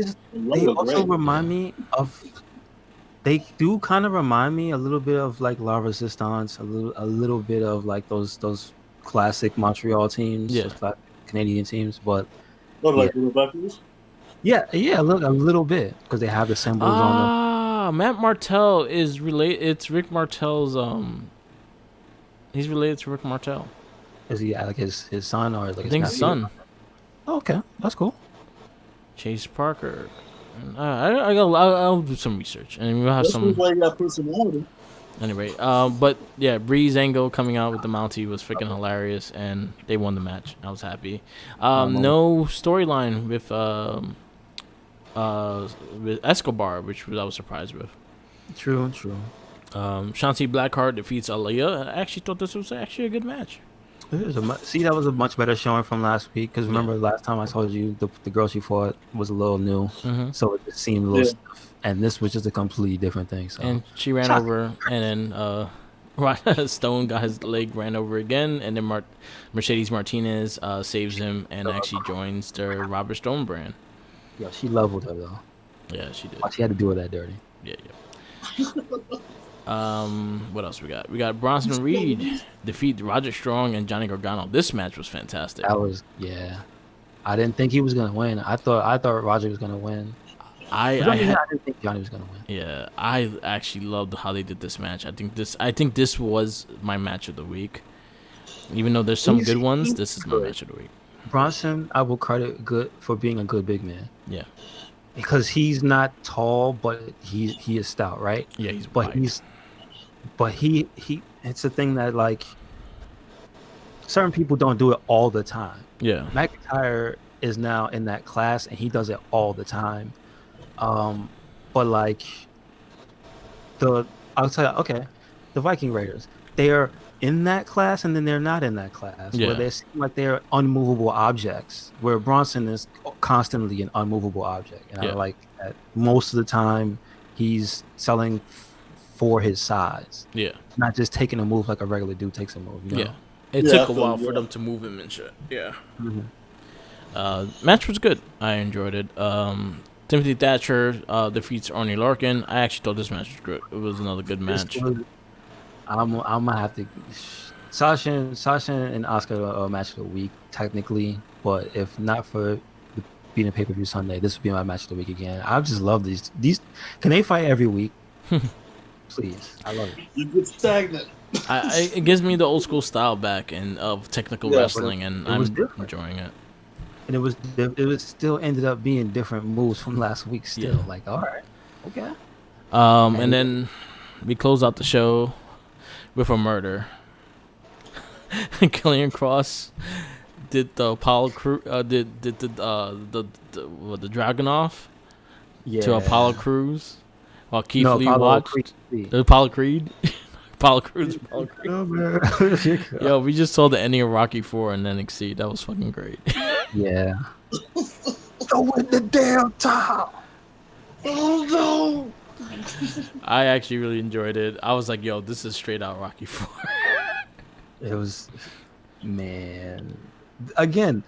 C: also remind me of. They do kind of remind me a little bit of like La Resistance, a little bit of like those classic Montreal teams, Canadian teams, but
B: like the Rebecca's?
C: Yeah, a little bit because they have the symbols on them.
A: Matt Martel is related. It's Rick Martel's. He's related to Rick Martel.
C: Is he like his son or like?
A: I think his son.
C: Oh, okay, that's cool.
A: Chase Parker. I'll do some research and we'll have some.
B: Personality.
A: Anyway, but yeah, Breezango coming out with the Mountie was freaking hilarious, and they won the match. I was happy. No storyline with Escobar, which I was surprised with.
C: True.
A: Shanti Blackheart defeats Aaliyah. I actually thought this was actually a good match.
C: That was a much better showing from last week. Because remember, last time I told you the girl she fought was a little new, so it just seemed a little stiff. And this was just a completely different thing. So. And
A: she ran over, and then Stone got his leg ran over again, and then Mercedes Martinez saves him and actually joins the Robert Stone brand.
C: Yeah, she leveled her though.
A: Yeah, she did.
C: She had to do her that dirty.
A: Yeah. What else we got? We got Bronson Reed defeat Roger Strong and Johnny Gargano. This match was fantastic.
C: That was I didn't think he was gonna win. I thought Roger was gonna win.
A: I
C: didn't think Johnny was gonna win.
A: Yeah, I actually loved how they did this match. I think this was my match of the week. Even though there's some good ones, this is my match of the week.
C: Bronson, I will credit good for being a good big man.
A: Yeah.
C: Because he's not tall, but he is stout, right?
A: Yeah,
C: he it's a thing that like certain people don't do it all the time.
A: Yeah.
C: McIntyre is now in that class and he does it all the time. But like I'll tell you, okay, the Viking Raiders, they are in that class and then they're not in that class. Where they seem like they're unmovable objects. Where Bronson is constantly an unmovable object. And I like that most of the time he's selling for his size.
A: Yeah.
C: Not just taking a move like a regular dude takes a move. You know?
A: Yeah. It took a while for them to move him and shit. Yeah. Match was good. I enjoyed it. Timothy Thatcher defeats Arnie Larkin. I actually thought this match was good. It was another good match.
C: I'm gonna have to. Sasha and Oscar are a match of the week technically, but if not for being a pay-per-view Sunday, this would be my match of the week again. I just love these. Can they fight every week? Please, I love it.
B: You get stagnant.
A: It gives me the old school style back and of technical wrestling, and I'm enjoying it.
C: And it was still ended up being different moves from last week. Still,
A: Yeah.
C: like, all right, okay.
A: And then we close out the show with a murder. Killian Cross did the Apollo Crew did the Dragunov to Apollo Crews while Keith Lee watched the Apollo Creed. Apollo Crews. Yo, we just saw the ending of Rocky 4 and NXT. That was fucking great.
C: Yeah. Go in the damn top.
B: Oh no.
A: I actually really enjoyed it. I was like, yo, this is straight out Rocky 4.
C: It was, man. Again,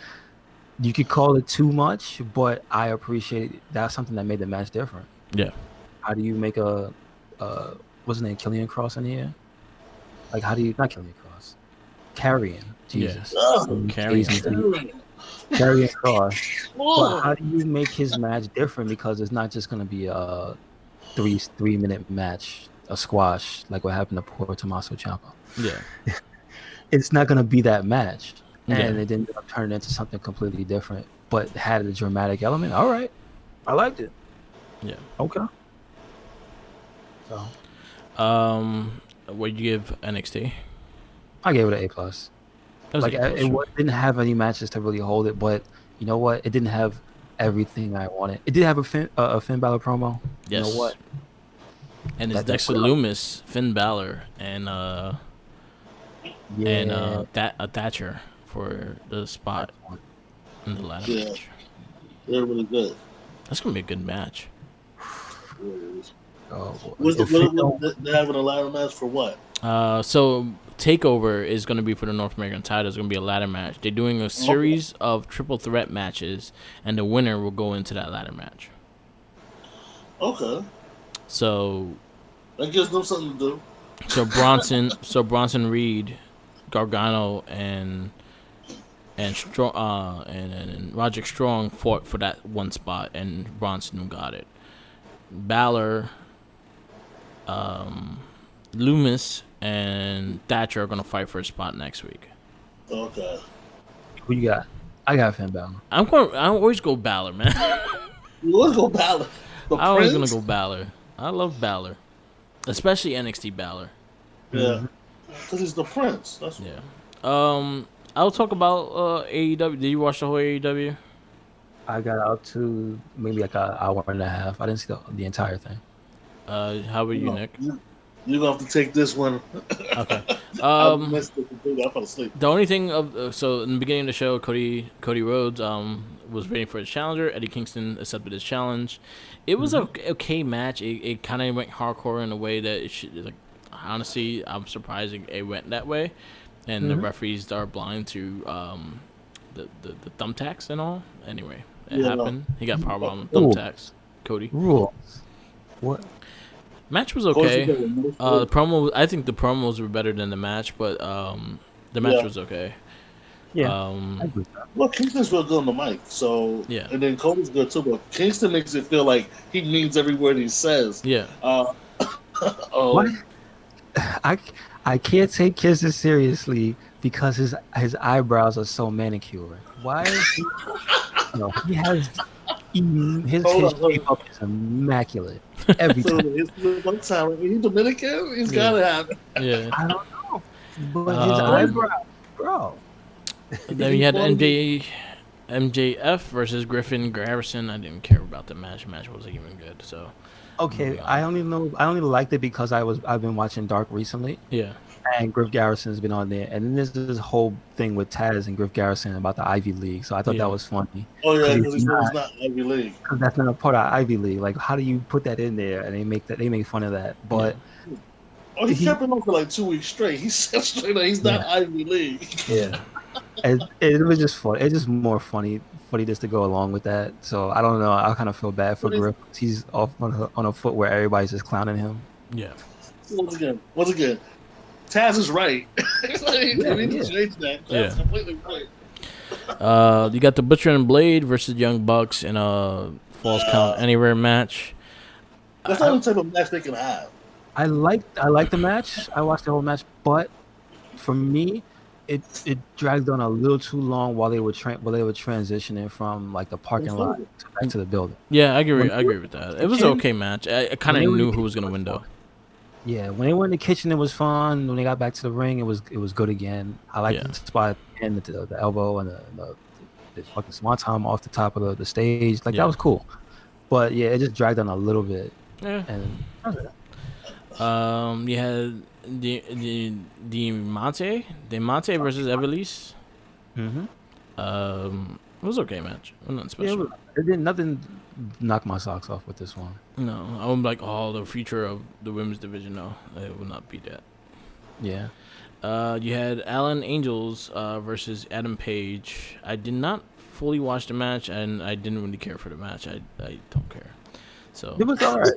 C: you could call it too much, but I appreciate that's something that made the match different.
A: Yeah.
C: How do you make what's his name, Killian Cross in here? Like, how do you not Killian Cross? Carrion, Jesus.
A: Carrion
C: Cross. But how do you make his match different? Because it's not just gonna be a 3-minute match, a squash, like what happened to poor Tommaso Ciampa.
A: Yeah.
C: It's not gonna be that match, and it didn't turn into something completely different, but had a dramatic element. All right, I liked it.
A: Yeah.
C: Okay. So,
A: what'd you give NXT?
C: I gave it an A+. Like, it didn't have any matches to really hold it, but you know what? It didn't have everything I wanted. It did have a Finn Balor promo.
A: Yes.
C: You know what?
A: And it's Dexter Lumis, Finn Balor, and Thatcher for the spot in the ladder match.
B: They're really good.
A: That's gonna be a good match.
B: They're having a ladder match for what?
A: So Takeover is going to be for the North American title. It's going to be a ladder match. They're doing a series of triple threat matches, and the winner will go into that ladder match.
B: Okay.
A: So
B: that gives them something to do.
A: Bronson Reed, Gargano, and Roderick Strong fought for that one spot, and Bronson got it. Balor, Loomis, and Thatcher are gonna fight for a spot next week.
B: Okay.
C: Who you got? I got Finn Balor.
A: I always go Balor, man.
B: You always go Balor.
A: I'm always gonna go Balor. I love Balor, especially NXT Balor.
B: Yeah, because he's the Prince. That's
A: I'll talk about AEW. Did you watch the whole AEW?
C: I got out to maybe like an hour and a half. I didn't see the entire thing.
A: How about you, Nick?
B: You're gonna have to take this one.
A: Okay.
B: I fell asleep.
A: The only thing so in the beginning of the show, Cody Rhodes was waiting for his challenger. Eddie Kingston accepted his challenge. It was a okay match. It kind of went hardcore in a way that it should. Like, honestly, I'm surprised it went that way. And the referees are blind to the thumbtacks and all. Anyway, it happened. He got powerbombed with thumbtacks. Cody.
C: Rules. What?
A: Match was okay. The promo. I think the promos were better than the match, but the match was okay.
C: Yeah.
B: Well, Kingston's real good on the mic, so and then Cody's good too. But Kingston makes it feel like he means every word he says.
A: Yeah.
C: What? I can't take Kingston seriously because his eyebrows are so manicured. Why is he? No, he has. His shape up is immaculate every time.
B: He's Dominican. He's gotta have it.
A: Yeah.
C: I don't know, but his eyebrows, bro.
A: Then you had MJF versus Griffin Garrison. I didn't care about the match. The match wasn't even good. So.
C: Okay, I only liked it because I've been watching Dark recently.
A: Yeah.
C: And Griff Garrison's been on there, and then there's this whole thing with Taz and Griff Garrison about the Ivy League. So I thought that was funny.
B: Oh yeah, because he's not Ivy League.
C: Because that's not a part of Ivy League. Like, how do you put that in there? And they make fun of that. But
B: he kept it on for like 2 weeks straight. He said straight up, he's not Ivy League.
C: Yeah. It was just fun. It's just more funny just to go along with that. So I don't know. I kind of feel bad for Griff. He's off on a foot where everybody's just clowning him.
A: Yeah.
B: Once again, Taz is right. We need to change that. That's completely right.
A: You got the Butcher and Blade versus Young Bucks in a Falls Count Anywhere match.
B: That's the only type of match they can have.
C: I like the match. I watched the whole match, but for me, it dragged on a little too long while they were transitioning from like the parking lot back to the building.
A: Yeah, I agree with that. It was an okay match. I kind of knew who was gonna win though.
C: Yeah, when they were in the kitchen, it was fun. When they got back to the ring, it was good again. I like the spot and the elbow and the fucking swanton off the top of the stage. Like that was cool. But yeah, it just dragged on a little bit.
A: Yeah.
C: And
A: you had Diamante versus Evilise. It was okay match. Nothing special.
C: Nothing knocked my socks off with this one.
A: No, I'm like, the future of the women's division. No, it will not be that.
C: Yeah.
A: You had Alan Angels versus Adam Page. I did not fully watch the match, and I didn't really care for the match. I don't care. So
C: it was all right.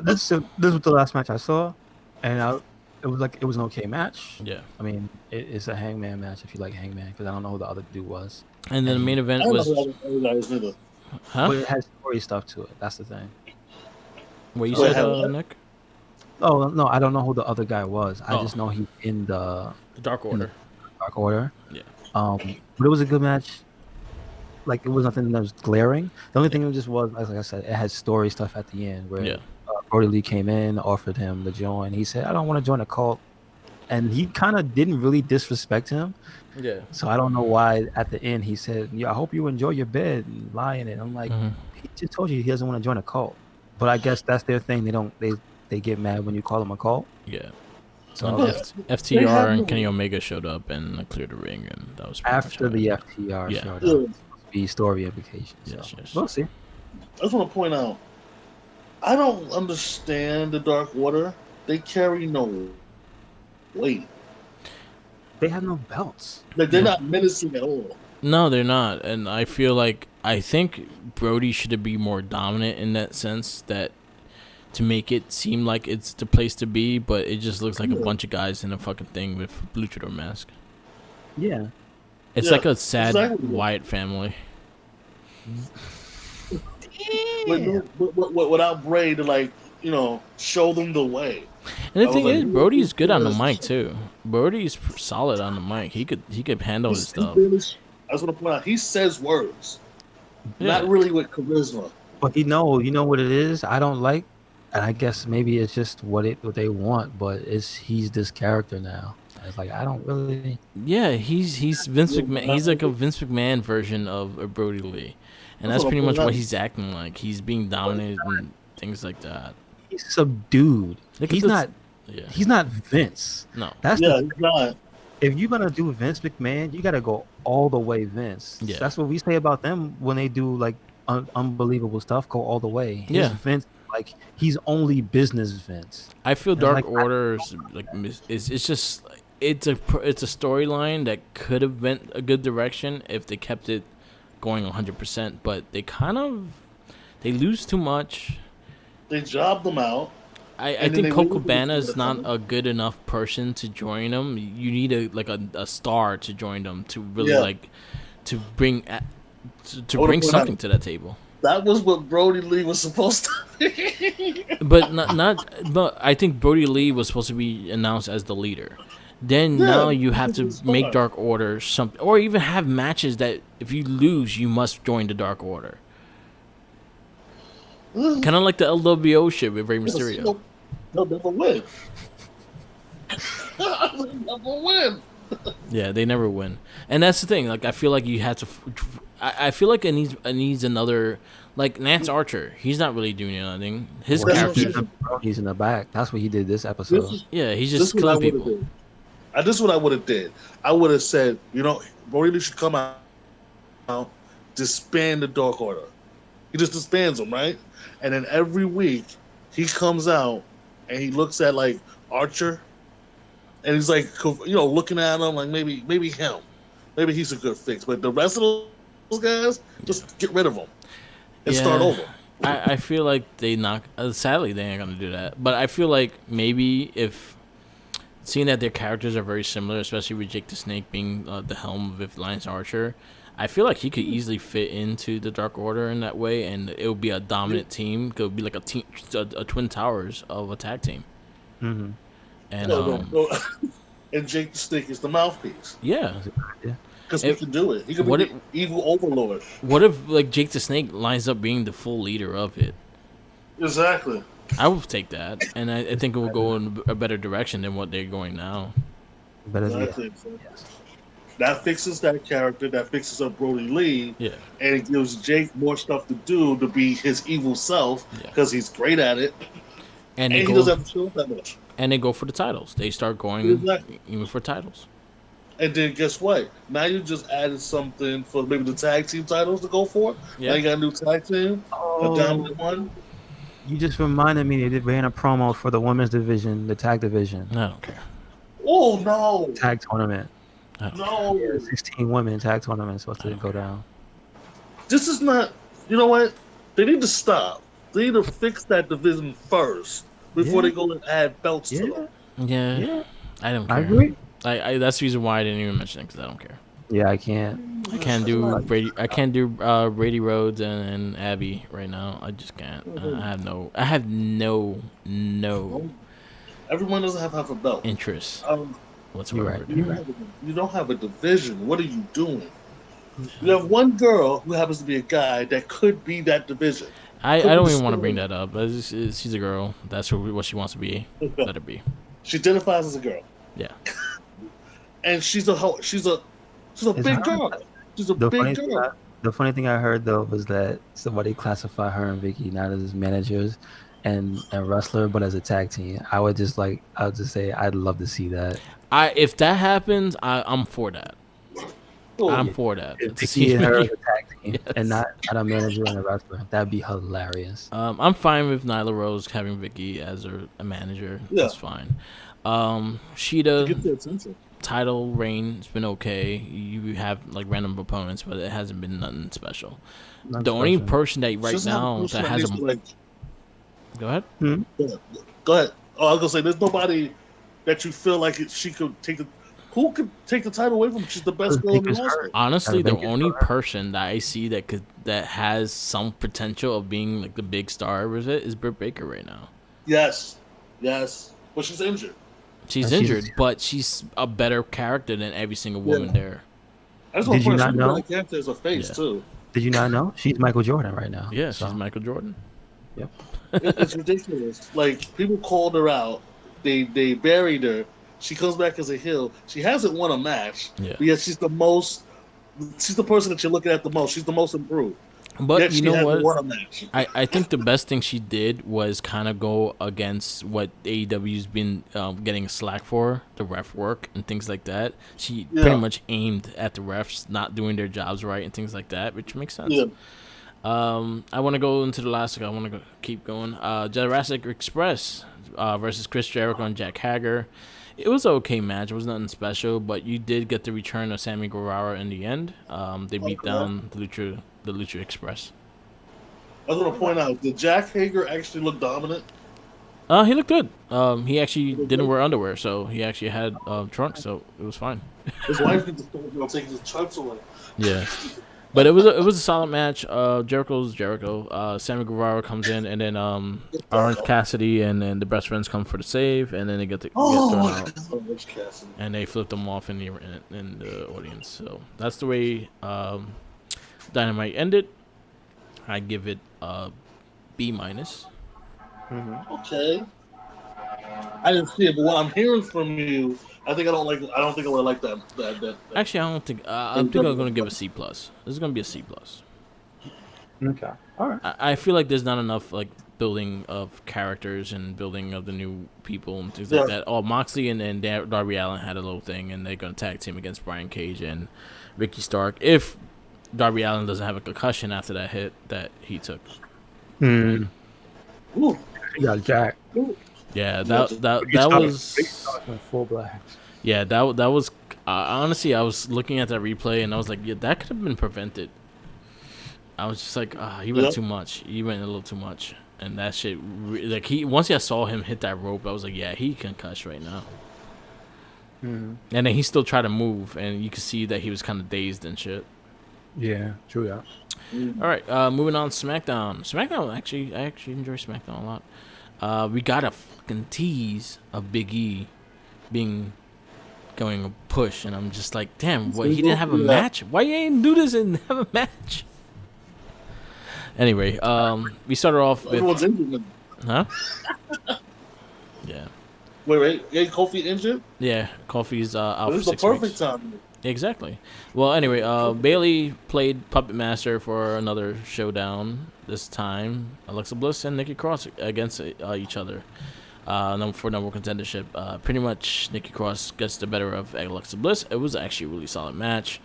C: This was the last match I saw, and it was an okay match.
A: Yeah.
C: I mean, it's a Hangman match if you like Hangman, because I don't know who the other dude was.
A: And then the main event was.
C: Huh? But it has story stuff to it. That's the thing.
A: What you said, Nick?
C: Oh no, I don't know who the other guy was. I just know he's in the
A: Dark Order.
C: Dark Order.
A: Yeah.
C: But it was a good match. Like, it was nothing that was glaring. The only thing it just was, like I said, it had story stuff at the end where Brody Lee came in, offered him to join. He said, "I don't want to join a cult," and he kind of didn't really disrespect him.
A: Yeah.
C: So I don't know why at the end he said, "Yeah, I hope you enjoy your bed and lie in it." I'm like, he just told you he doesn't want to join a cult. But I guess that's their thing. They get mad when you call them a cult.
A: Yeah. So FTR and Kenny Omega showed up and cleared the ring, and that was
C: after the FTR showed up. Be story implications.
A: Yes.
C: We'll see.
B: I just want to point out, I don't understand the Dark Order. They carry no weight.
C: They have no belts.
B: Like, they're not menacing at all.
A: No, they're not. And I think Brody should be more dominant in that sense, that to make it seem like it's the place to be, but it just looks like a bunch of guys in a fucking thing with luchador mask.
C: Yeah.
A: It's like a sad Wyatt family.
B: Without Bray to, show them the way.
A: And the thing is, Brody's good on the mic too. Brody's solid on the mic. He could handle his stuff.
B: I just want to point out, he says words, not really with charisma.
C: But you know what it is. I don't like, and I guess maybe it's just what they want. But he's this character now. It's like, I don't really.
A: Yeah, he's Vince McMahon. He's like a Vince McMahon version of Brody Lee, and that's pretty much what he's acting like. He's being dominated and things like that.
C: He's subdued. He's not Vince.
A: No,
B: he's not.
C: If you're gonna do Vince McMahon, you gotta go all the way Vince.
A: Yeah.
C: That's what we say about them when they do like unbelievable stuff. Go all the way. Vince. Like, he's only business Vince.
A: I feel Dark Order is just. It's a storyline that could have went a good direction if they kept it going 100%, but they lose too much.
B: They job them out.
A: I think Colt Cabana is not a good enough person to join them. You need a star to join them to really to bring something to that table.
B: That was what Brody Lee was supposed to be.
A: But but I think Brody Lee was supposed to be announced as the leader. Then now you have to make Dark Order something, or even have matches that if you lose, you must join the Dark Order. Kind of like the LWO shit with Rey Mysterio.
B: They'll never win. They'll never win.
A: Yeah, they never win, and that's the thing. Like, I feel like you have to. I feel like it needs another. Like Lance Archer, he's not really doing anything. His character,
C: he's in the back. That's what he did this episode.
A: He's just killing people.
B: This is what I would have did. I would have said, Brody Lee should come out, disband the Dark Order. He just disbands them, right? And then every week he comes out and he looks at like Archer, and he's like, looking at him like maybe him, maybe he's a good fix. But the rest of those guys, just get rid of them and start over.
A: I feel like sadly they ain't gonna do that. But I feel like maybe if. Seeing that their characters are very similar, especially with Jake the Snake being the helm with Lance Archer, I feel like he could easily fit into the Dark Order in that way, and it would be a dominant team. It would be like a team, a Twin Towers of a tag team.
C: Mm-hmm.
A: And
B: No. And Jake the Snake is the mouthpiece.
A: Yeah.
B: Because he can do it. He can be the evil overlord.
A: What if like Jake the Snake lines up being the full leader of it?
B: Exactly.
A: I would take that, and I think it will go in a better direction than what they're going now.
B: Exactly. That fixes that character. That fixes up Brody Lee.
A: Yeah.
B: And it gives Jake more stuff to do to be his evil self because he's great at it. And he doesn't have to show up that much.
A: And they go for the titles. They start going even for titles.
B: And then guess what? Now you just added something for maybe the tag team titles to go for. Yeah. Now you got a new tag team, a dominant one.
C: You just reminded me they ran a promo for the women's division, the tag division.
A: I don't care.
B: Oh no!
C: Tag tournament.
B: No.
C: 16 women tag tournament supposed to go down.
B: This is not. You know what? They need to stop. They need to fix that division first before they go and add belts to them.
A: Yeah. I don't care.
C: I agree.
A: That's the reason why I didn't even mention it, because I don't care.
C: Yeah, I can't.
A: I can't do Brady. I can't do Brady Rhodes and Abby right now. I just can't. I have no.
B: Everyone doesn't have a belt.
A: Interest whatsoever.
B: You don't have a division. What are you doing? You have one girl who happens to be a guy that could be that division.
A: I don't even want to bring that up. She's a girl. That's what she wants to be. Let her be.
B: She identifies as a girl.
A: Yeah.
B: And she's a big girl. She's a big girl.
C: The funny thing I heard though was that somebody classified her and Vicky not as managers and wrestler, but as a tag team. I would just say I'd love to see that.
A: If that happens, I'm for that. I'm for that.
C: Vicky and her as a tag team, and not a manager and a wrestler. That'd be hilarious.
A: I'm fine with Nyla Rose having Vicky as a manager. Yeah. That's fine. Shida title reign's been okay. You have like random opponents, but it hasn't been nothing special. The only person that right now that has a go ahead.
B: Go ahead. Oh, I was gonna say there's nobody that you feel like she could take the. Who could take the title away from her? She's the best girl in the roster.
A: Honestly, the only person that I see that has some potential of being like the big star with it is Britt Baker right now.
B: Yes, but she's injured.
A: She's injured, but she's a better character than every single woman there.
C: Did you not know?
B: As a face too.
C: Did you not know? She's Michael Jordan right now.
A: Yeah, she's Michael Jordan.
C: Yep.
B: It's ridiculous. Like people called her out, they buried her. She comes back as a heel. She hasn't won a match, but yet she's the person that you're looking at the most. She's the most improved.
A: But you know what? I think the best thing she did was kind of go against what AEW's been getting slack for, the ref work and things like that. She pretty much aimed at the refs not doing their jobs right and things like that, which makes sense. Yeah. I want to go into the last. I want to keep going. Jurassic Express versus Chris Jericho and Jack Hager. It was an okay match. It was nothing special, but you did get the return of Sammy Guevara in the end. They beat down the Lucha Express.
B: I was going to point out, did Jack Hager actually look dominant?
A: He looked good. He actually didn't wear underwear, so he actually had trunks, so it was fine.
B: His wife did take his trunks away.
A: Yeah. But it was a solid match. Jericho's Jericho. Sammy Guevara comes in, and then Orange Cassidy and then the best friends come for the save, and then they get thrown out. And they flip them off in the audience. So that's the way Dynamite ended. I give it a B-.
B: Okay. I didn't see it, but what I'm hearing from you, I think I don't think I would like that.
A: Actually, I don't think. I think I'm going to give a C+. This is going to be a C+.
C: Okay. All right.
A: I feel like there's not enough like building of characters and building of the new people and things like that. Oh, Moxley and Darby Allin had a little thing, and they're going to tag team against Brian Cage and Ricky Stark if Darby Allin doesn't have a concussion after that hit that he took.
C: Ooh. Yeah, Jack.
A: Yeah, that was
C: full black.
A: Yeah, that was honestly, I was looking at that replay and I was like, yeah, that could have been prevented. I was just like, he went too much. He went a little too much, and that shit. Like once I saw him hit that rope, I was like, yeah, he concussed right now.
C: Mm-hmm.
A: And then he still tried to move, and you could see that he was kind of dazed and shit.
C: Yeah, true that.
A: All right, moving on. SmackDown. SmackDown I actually enjoy SmackDown a lot. We got a fucking tease of Big E being going a push, and I'm just like, damn, what? He didn't have a match. Why you ain't do this and have a match? Anyway, we started off with
B: Everyone's injured.
A: huh? Yeah,
B: Wait. Yeah, Kofi injured?
A: yeah. Kofi's out
B: This
A: for
B: is the
A: 6
B: perfect
A: weeks.
B: time.
A: Exactly. Well, anyway, Bailey played Puppet Master for another showdown. This time, Alexa Bliss and Nikki Cross against each other. For number one contendership. Pretty much, Nikki Cross gets the better of Alexa Bliss. It was actually a really solid match.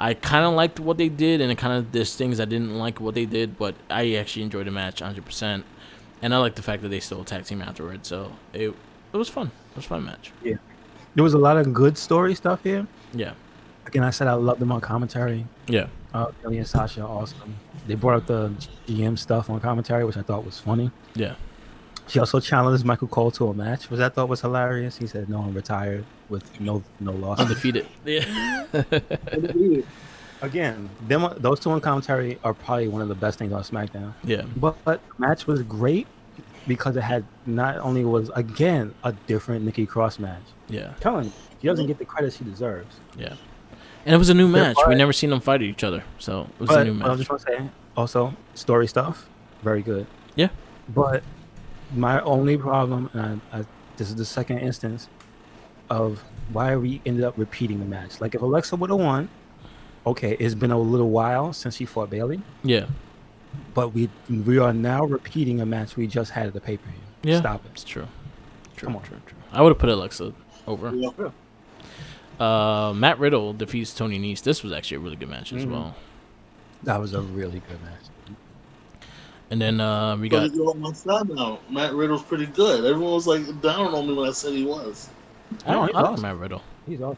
A: I kind of liked what they did, and it kind of there's things I didn't like what they did, but I actually enjoyed the match 100%. And I like the fact that they still tag team afterwards. So it was fun. It was a fun match.
C: Yeah, there was a lot of good story stuff here.
A: Yeah.
C: Again, I said I loved them on commentary.
A: Yeah.
C: Kelly and Sasha are awesome. They brought up the GM stuff on commentary, which I thought was funny.
A: Yeah.
C: She also challenged Michael Cole to a match, which I thought was hilarious. He said, "No, I'm retired with no loss."
A: Undefeated. Yeah.
C: Again, those two on commentary are probably one of the best things on SmackDown.
A: Yeah.
C: But the match was great because it had not only was again a different Nikki Cross match.
A: Yeah.
C: Telling you, she doesn't get the credit she deserves.
A: Yeah. And it was a new match. We
C: fine.
A: never seen them fight each other, so it was a
C: But
A: new
C: I
A: match.
C: just want to say, also story stuff, very good.
A: Yeah.
C: But my only problem, and this is the second instance of why we ended up repeating the match. Like if Alexa would have won, okay, it's been a little while since she fought Bailey,
A: Yeah.
C: but we are now repeating a match we just had at the pay-per-view.
A: Yeah.
C: Stop it.
A: It's true. True.
C: Come on.
A: True. I would have put Alexa over.
B: Yeah.
A: Matt Riddle defeats Tony Nese. This was actually a really good match as well.
C: That was a really good match.
A: And then we
B: But
A: got
B: you're on my side now. Matt Riddle's pretty good. Everyone was like down on me when I said he was.
A: I
C: No, he's
A: like
C: awesome.
A: Matt Riddle.
C: He's awesome.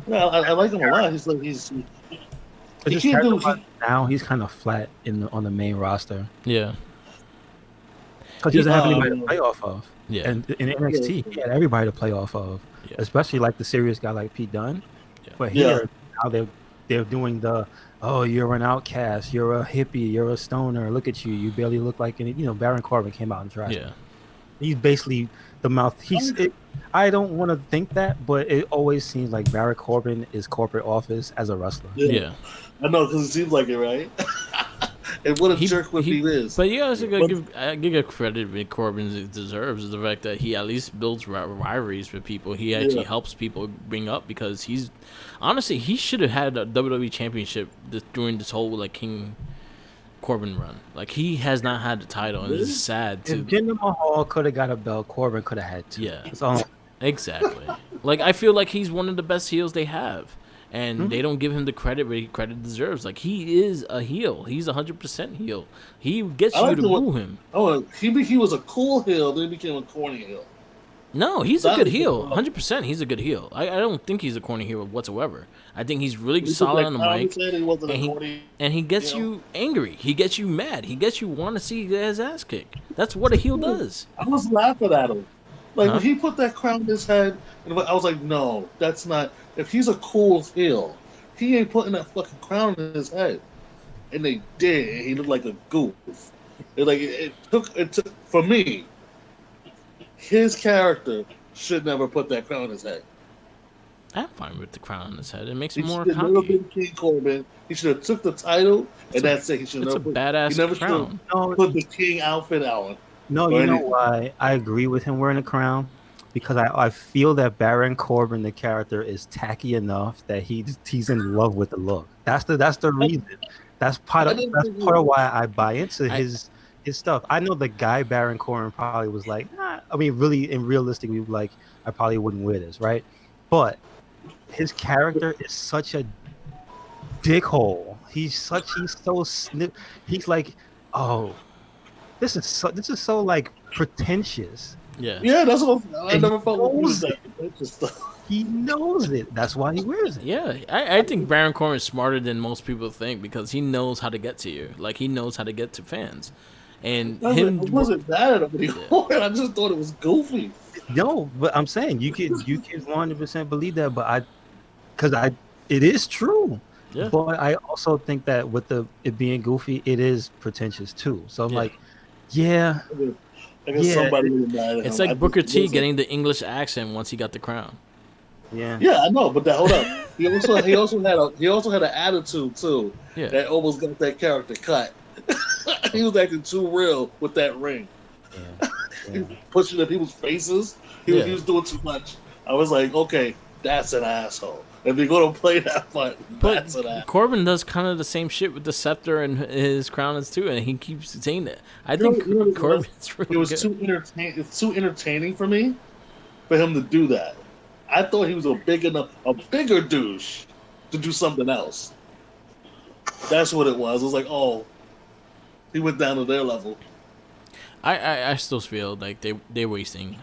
B: Yeah, I like him a lot. He's like he's.
C: It's
B: He
C: just
B: can't do.
C: terrible now he's kind of flat on the main roster
A: Yeah.
C: because he doesn't have anybody to
B: Um,
C: play off of.
A: Yeah.
C: And in NXT, he had everybody to play off of,
A: Yeah.
C: especially like the serious guy like Pete Dunne.
A: Yeah.
C: But
B: Yeah.
C: here, now they're doing the, oh, you're an outcast, you're a hippie, you're a stoner. Look at you, you barely look like any. Baron Corbin came out and trashed him.
A: Yeah.
C: He's basically the mouth. I don't want to think that, but it always seems like Baron Corbin is corporate office as a wrestler.
A: Yeah.
B: I know because it seems like it, right? And what a jerk what he is.
A: But you also gotta give credit when Corbin deserves is the fact that he at least builds rivalries with people. He actually helps people bring up because he's honestly he should have had a WWE championship during this whole like King Corbin run. Like he has not had the title, and it's sad
C: If
A: too.
C: Jinder Mahal could have got a belt, Corbin could have had two.
A: Yeah.
C: That's all.
A: Exactly. Like I feel like he's one of the best heels they have. And they don't give him the credit where credit deserves. Like he is a heel. He's 100% heel. He gets
B: I
A: you
B: like
A: to
B: the one-
A: boo him.
B: Oh, he was a cool heel, then he became a corny heel.
A: No, he's a
B: That
A: good
B: is
A: heel.
B: the-
A: 100%. He's a good heel. I don't think he's a corny heel whatsoever. I think he's really
B: He put
A: solid
B: that
A: on the
B: crown,
A: mic.
B: he said he wasn't
A: and
B: a
A: he-
B: corny.
A: And he gets
B: You know?
A: you angry. He gets you mad. He gets you want to see his ass kick. That's what a heel does.
B: I was laughing at him. Like
A: Huh?
B: when he put that crown in his head, and I was like, no, that's not. If he's a cool heel, he ain't putting that fucking crown in his head. And they did, and he looked like a goof. It took for me. His character should never put that crown in his head.
A: I'm fine with the crown on his head. It makes
B: He
A: him more
B: should have never
A: cocky.
B: been King Corbin. He should have took the title, and that's it. He should
A: It's a
B: never put,
A: badass
B: he never
A: crown.
C: No,
B: put the King outfit on.
C: no,
B: or
C: you know
B: anything.
C: why I agree with him wearing a crown? Because I feel that Baron Corbin, the character, is tacky enough that he's in love with the look. That's the reason. That's part of why I buy into his stuff. I know the guy Baron Corbin probably was like, nah. I mean, really and realistically, like I probably wouldn't wear this, right? But his character is such a dickhole. He's so he's like, oh, this is so like pretentious.
A: Yeah.
B: Yeah, that's what I
C: And
B: never
C: he
B: felt like he was
C: knows
B: that. Just
C: He knows it. That's why he wears it.
A: Yeah, I think Baron Corbin is smarter than most people think because he knows how to get to you. Like he knows how to get to fans, and him.
B: It wasn't bad at all. I just thought it was goofy.
C: No, but I'm saying you can 100% believe that, but it is true.
A: Yeah.
C: But I also think that with it being goofy, it is pretentious too. So I'm
A: Yeah.
C: like, yeah,
B: I guess
C: yeah,
B: somebody was mad at
A: It's
B: him. I
A: like
B: just
A: Booker T
B: wasn't.
A: getting the English accent once he got the crown.
C: yeah.
B: Yeah, I know, but hold up. He also had an attitude too
A: Yeah.
B: that almost got that character cut. He was acting too real with that ring.
C: Yeah,
B: He
C: yeah.
B: was pushing at people's faces. He
A: Yeah.
B: was doing too much. I was like, okay, that's an asshole. If you're gonna play that part,
A: But
B: that's an asshole.
A: Corbin does kind of the same shit with the scepter and his crown is too, and he keeps saying it. I
B: You know,
A: think
B: you know what it was?
A: Corbin's
B: It
A: really
B: was
A: good.
B: too entertaining. It's too entertaining for me for him to do that. I thought he was a bigger douche to do something else. That's what it was. It was like, oh, he went down to their level.
A: I still feel like they're wasting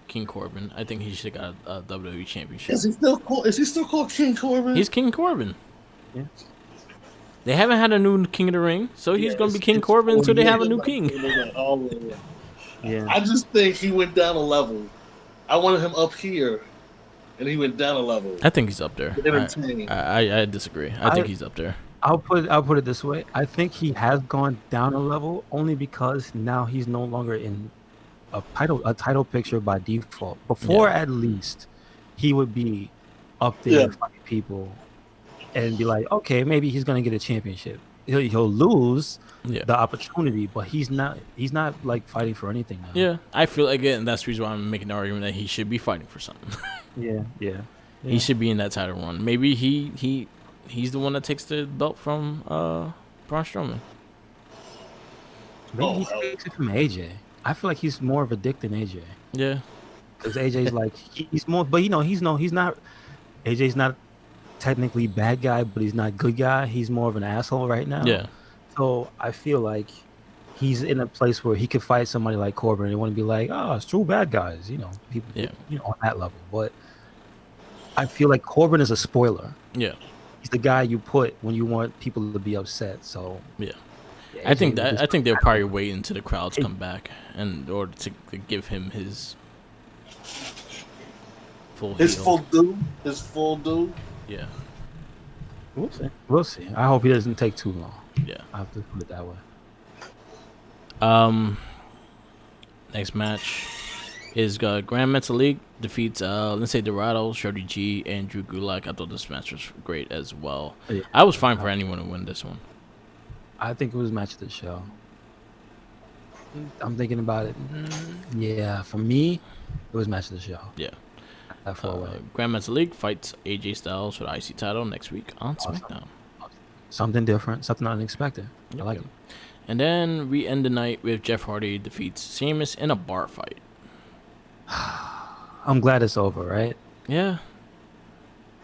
A: King Corbin. I think he should have got a WWE championship.
B: Is he still called King Corbin?
A: He's King Corbin.
C: Yeah.
A: They haven't had a new King of the Ring, so he's
B: Yeah,
A: gonna be King
B: it's
A: Corbin until they have a new
B: like,
A: king.
B: like, oh, yeah.
C: Yeah.
B: I just think he went down a level. I wanted him up here, and he went down a level.
A: I think he's up there.
B: Entertaining.
A: I disagree. I think he's up there.
C: I'll put it this way. I think he has gone down a level only because now he's no longer in a title picture by default. Before,
A: Yeah.
C: at least, he would be up there
B: Yeah.
C: fighting people and be like, okay, maybe he's gonna get a championship. He'll lose
A: Yeah.
C: the opportunity, but he's not like fighting for anything now.
A: Yeah, I feel again that's the reason why I'm making the argument that he should be fighting for something.
C: Yeah.
A: He should be in that title run. Maybe he's the one that takes the belt from Braun Strowman.
C: Maybe he takes it from AJ. I feel like he's more of a dick than AJ.
A: Yeah.
C: Because AJ's like he's more, but he's not. AJ's not technically bad guy, but he's not good guy. He's more of an asshole right now.
A: Yeah.
C: So I feel like he's in a place where he could fight somebody like Corbin and they want to be like, oh, it's true bad guys, people,
A: Yeah.
C: On that level. But I feel like Corbin is a spoiler.
A: Yeah.
C: He's the guy you put when you want people to be upset. So
A: Yeah.
C: yeah,
A: I think
C: AJ
A: I think they'll probably wait until the crowds come back in order to give him his full heel.
B: His full due.
A: Yeah.
C: We'll see. I hope he doesn't take too long.
A: Yeah.
C: I have to put it that way.
A: Next match is Grand Metal League defeats Lindsay Dorado, Shorty G, and Drew Gulak. I thought this match was great as well.
C: Yeah.
A: I was fine for anyone to win this one.
C: I think it was match of the show. I'm thinking about it. Yeah, for me, it was match of the show.
A: Yeah.
C: That four-way.
A: Grand Metal League fights AJ Styles for the IC title next week on SmackDown.
C: Something different, something unexpected. I like it.
A: And then we end the night with Jeff Hardy defeats Sheamus in a bar fight.
C: I'm glad it's over, right?
A: Yeah.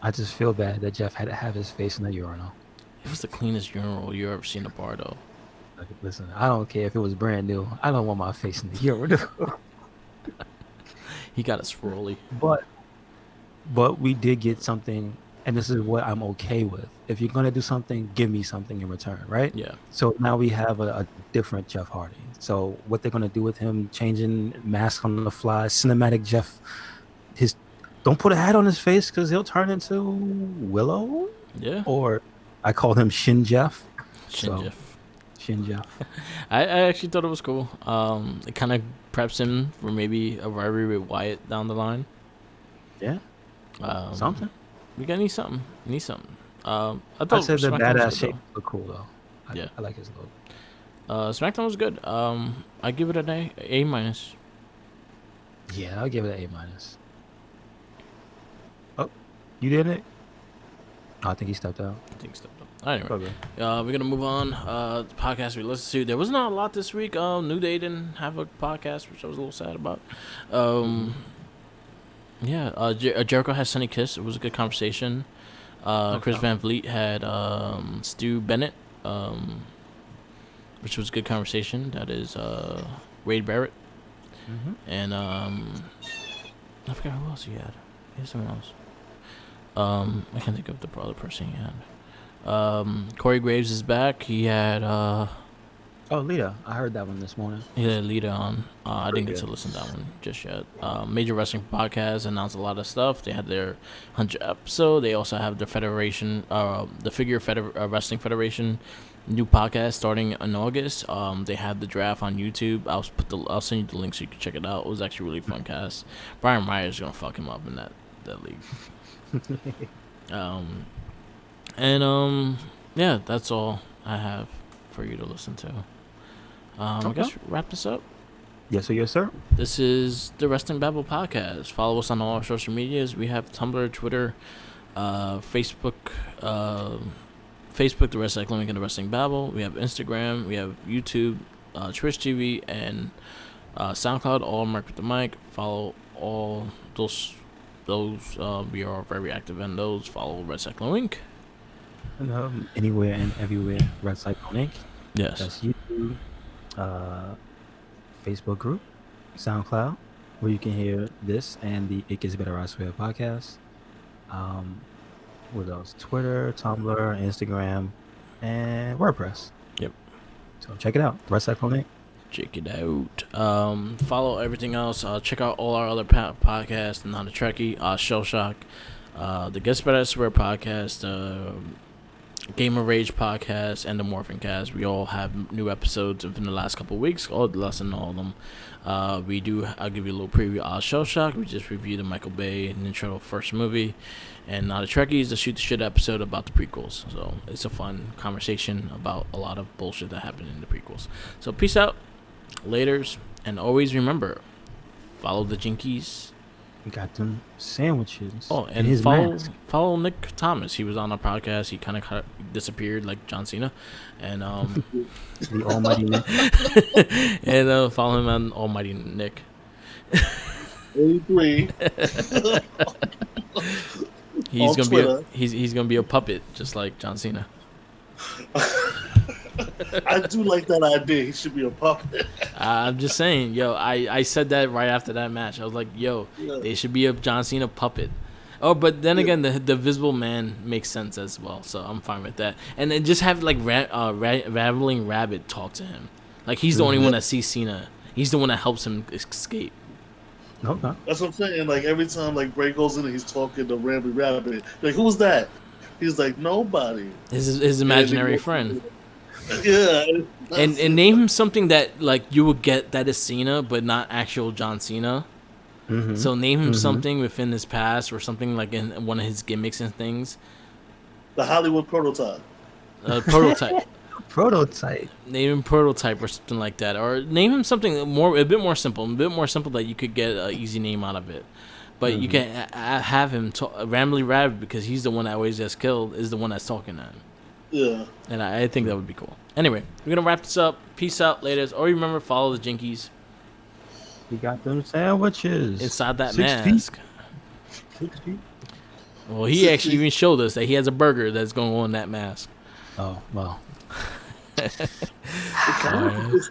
C: I just feel bad that Jeff had to have his face in the urinal.
A: It was the cleanest urinal you ever seen in a bar, though.
C: Like, listen, I don't care if it was brand new. I don't want my face in the urinal.
A: He got a swirly.
C: But we did get something, and this is what I'm okay with. If you're going to do something, give me something in return, right?
A: Yeah.
C: So now we have a different Jeff Hardy. So what they're going to do with him, changing mask on the fly, cinematic Jeff, don't put a hat on his face because he'll turn into Willow.
A: Yeah.
C: Or I called him Shin Jeff.
A: Jeff.
C: Shin Jeff.
A: I actually thought it was cool. It kind of preps him for maybe a rivalry with Wyatt down the line.
C: Yeah. Something.
A: We got need something. I
C: I said the
A: SmackDown
C: badass
A: was good,
C: shape look cool though.
A: Yeah.
C: I like his look.
A: SmackDown was good. I give it an A minus.
C: Yeah, I'll give it an A-. Oh, you did it? Oh, I think he stepped out.
A: I think so. Anyway,
C: Okay.
A: we're gonna move on. The podcast we listened to. There was not a lot this week. New Day didn't have a podcast, which I was a little sad about. Yeah. Jericho had Sunny Kiss. It was a good conversation. Chris Van Vliet had Stu Bennett, which was a good conversation. That is Wade Barrett, and I forgot who else he had. He had someone else. I can't think of the other person he had. Corey Graves is back. He had
C: Oh, Lita, I heard that one this morning.
A: Yeah, Lita on. I didn't get
C: Pretty
A: to
C: good.
A: listen to that one just yet. Major Wrestling Podcast announced a lot of stuff. They had their 100th episode. They also have the Federation, the Wrestling Federation, new podcast starting in August. They had the draft on YouTube. I'll send you the link so you can check it out. It was actually a really fun cast. Brian Myers is gonna fuck him up in that league. Yeah, that's all I have for you to listen to. I
C: Okay.
A: guess wrap this up.
C: Yes, sir. Yes, sir.
A: This is the Wrestling Babble podcast. Follow us on all our social medias. We have Tumblr, Twitter, Facebook, the Wrestling Clinic and the Wrestling Babble. We have Instagram. We have YouTube, Twitch TV, and SoundCloud. All Mark with the Mic. Follow all those. We are very active in those. Follow Red Cyclone Link.
C: And, anywhere and everywhere, Red Cyclone Inc.
A: Yes.
C: That's YouTube, Facebook group, SoundCloud, where you can hear this and the It Gets Better I Swear podcast. What else? Twitter, Tumblr, Instagram, and WordPress.
A: Yep.
C: So check it out. Red Cyclone Inc.
A: Check it out. Follow everything else. Check out all our other podcasts. Not a Trekkie, Shell Shock, the Guess Better I Swear podcast, Gamer Rage podcast, and the Morphin Cast. We all have new episodes within the last couple of weeks. All of them. I'll give you a little preview. Shell Shock. We just reviewed the Michael Bay Nitro first movie, and Not a Trekkie is a shoot the shit episode about the prequels. So it's a fun conversation about a lot of bullshit that happened in the prequels. So peace out, laters, and always remember, follow the Jinkies.
C: We got them sandwiches.
A: Oh, and
C: his
A: follow Nick Thomas. He was on our podcast. He kind of disappeared like John Cena, and
C: the Almighty Nick.
A: and follow him on Almighty Nick.
B: 83.
A: He's
B: On
A: gonna
B: Twitter.
A: he's gonna be a puppet just like John Cena.
B: I do like that idea. He should be a puppet.
A: I'm just saying, yo. I said that right after that match. I was like, yo,
B: Yeah.
A: they should be a John Cena puppet. Oh, but then again, the Visible Man makes sense as well, so I'm fine with that. And then just have like Rattling Rabbit talk to him, like he's the only one that sees Cena. He's the one that helps him escape.
C: Okay.
B: That's what I'm saying. Like every time like Bray goes in and he's talking to Rambly Rabbit, like who's that? He's like nobody.
A: His imaginary friend.
B: Yeah.
A: And name him something that like you would get that is Cena, but not actual John Cena.
C: Mm-hmm.
A: So name him something within his past or something like in one of his gimmicks and things.
B: The Hollywood prototype.
A: Prototype.
C: Prototype.
A: Name him Prototype or something like that, or name him something a bit more simple that you could get an easy name out of it. But you can have him Rambly Rabbit, because he's the one that always gets killed, is the one that's talking to him.
B: Yeah.
A: And I think that would be cool. Anyway, we're gonna wrap this up. Peace out, laters. Or remember, follow the Jinkies
C: We got them sandwiches.
A: inside that
C: 6 feet.
A: mask.
C: 6 feet.
A: Well, he actually even showed us that he has a burger that's going on that mask.
C: Oh, well.
B: It's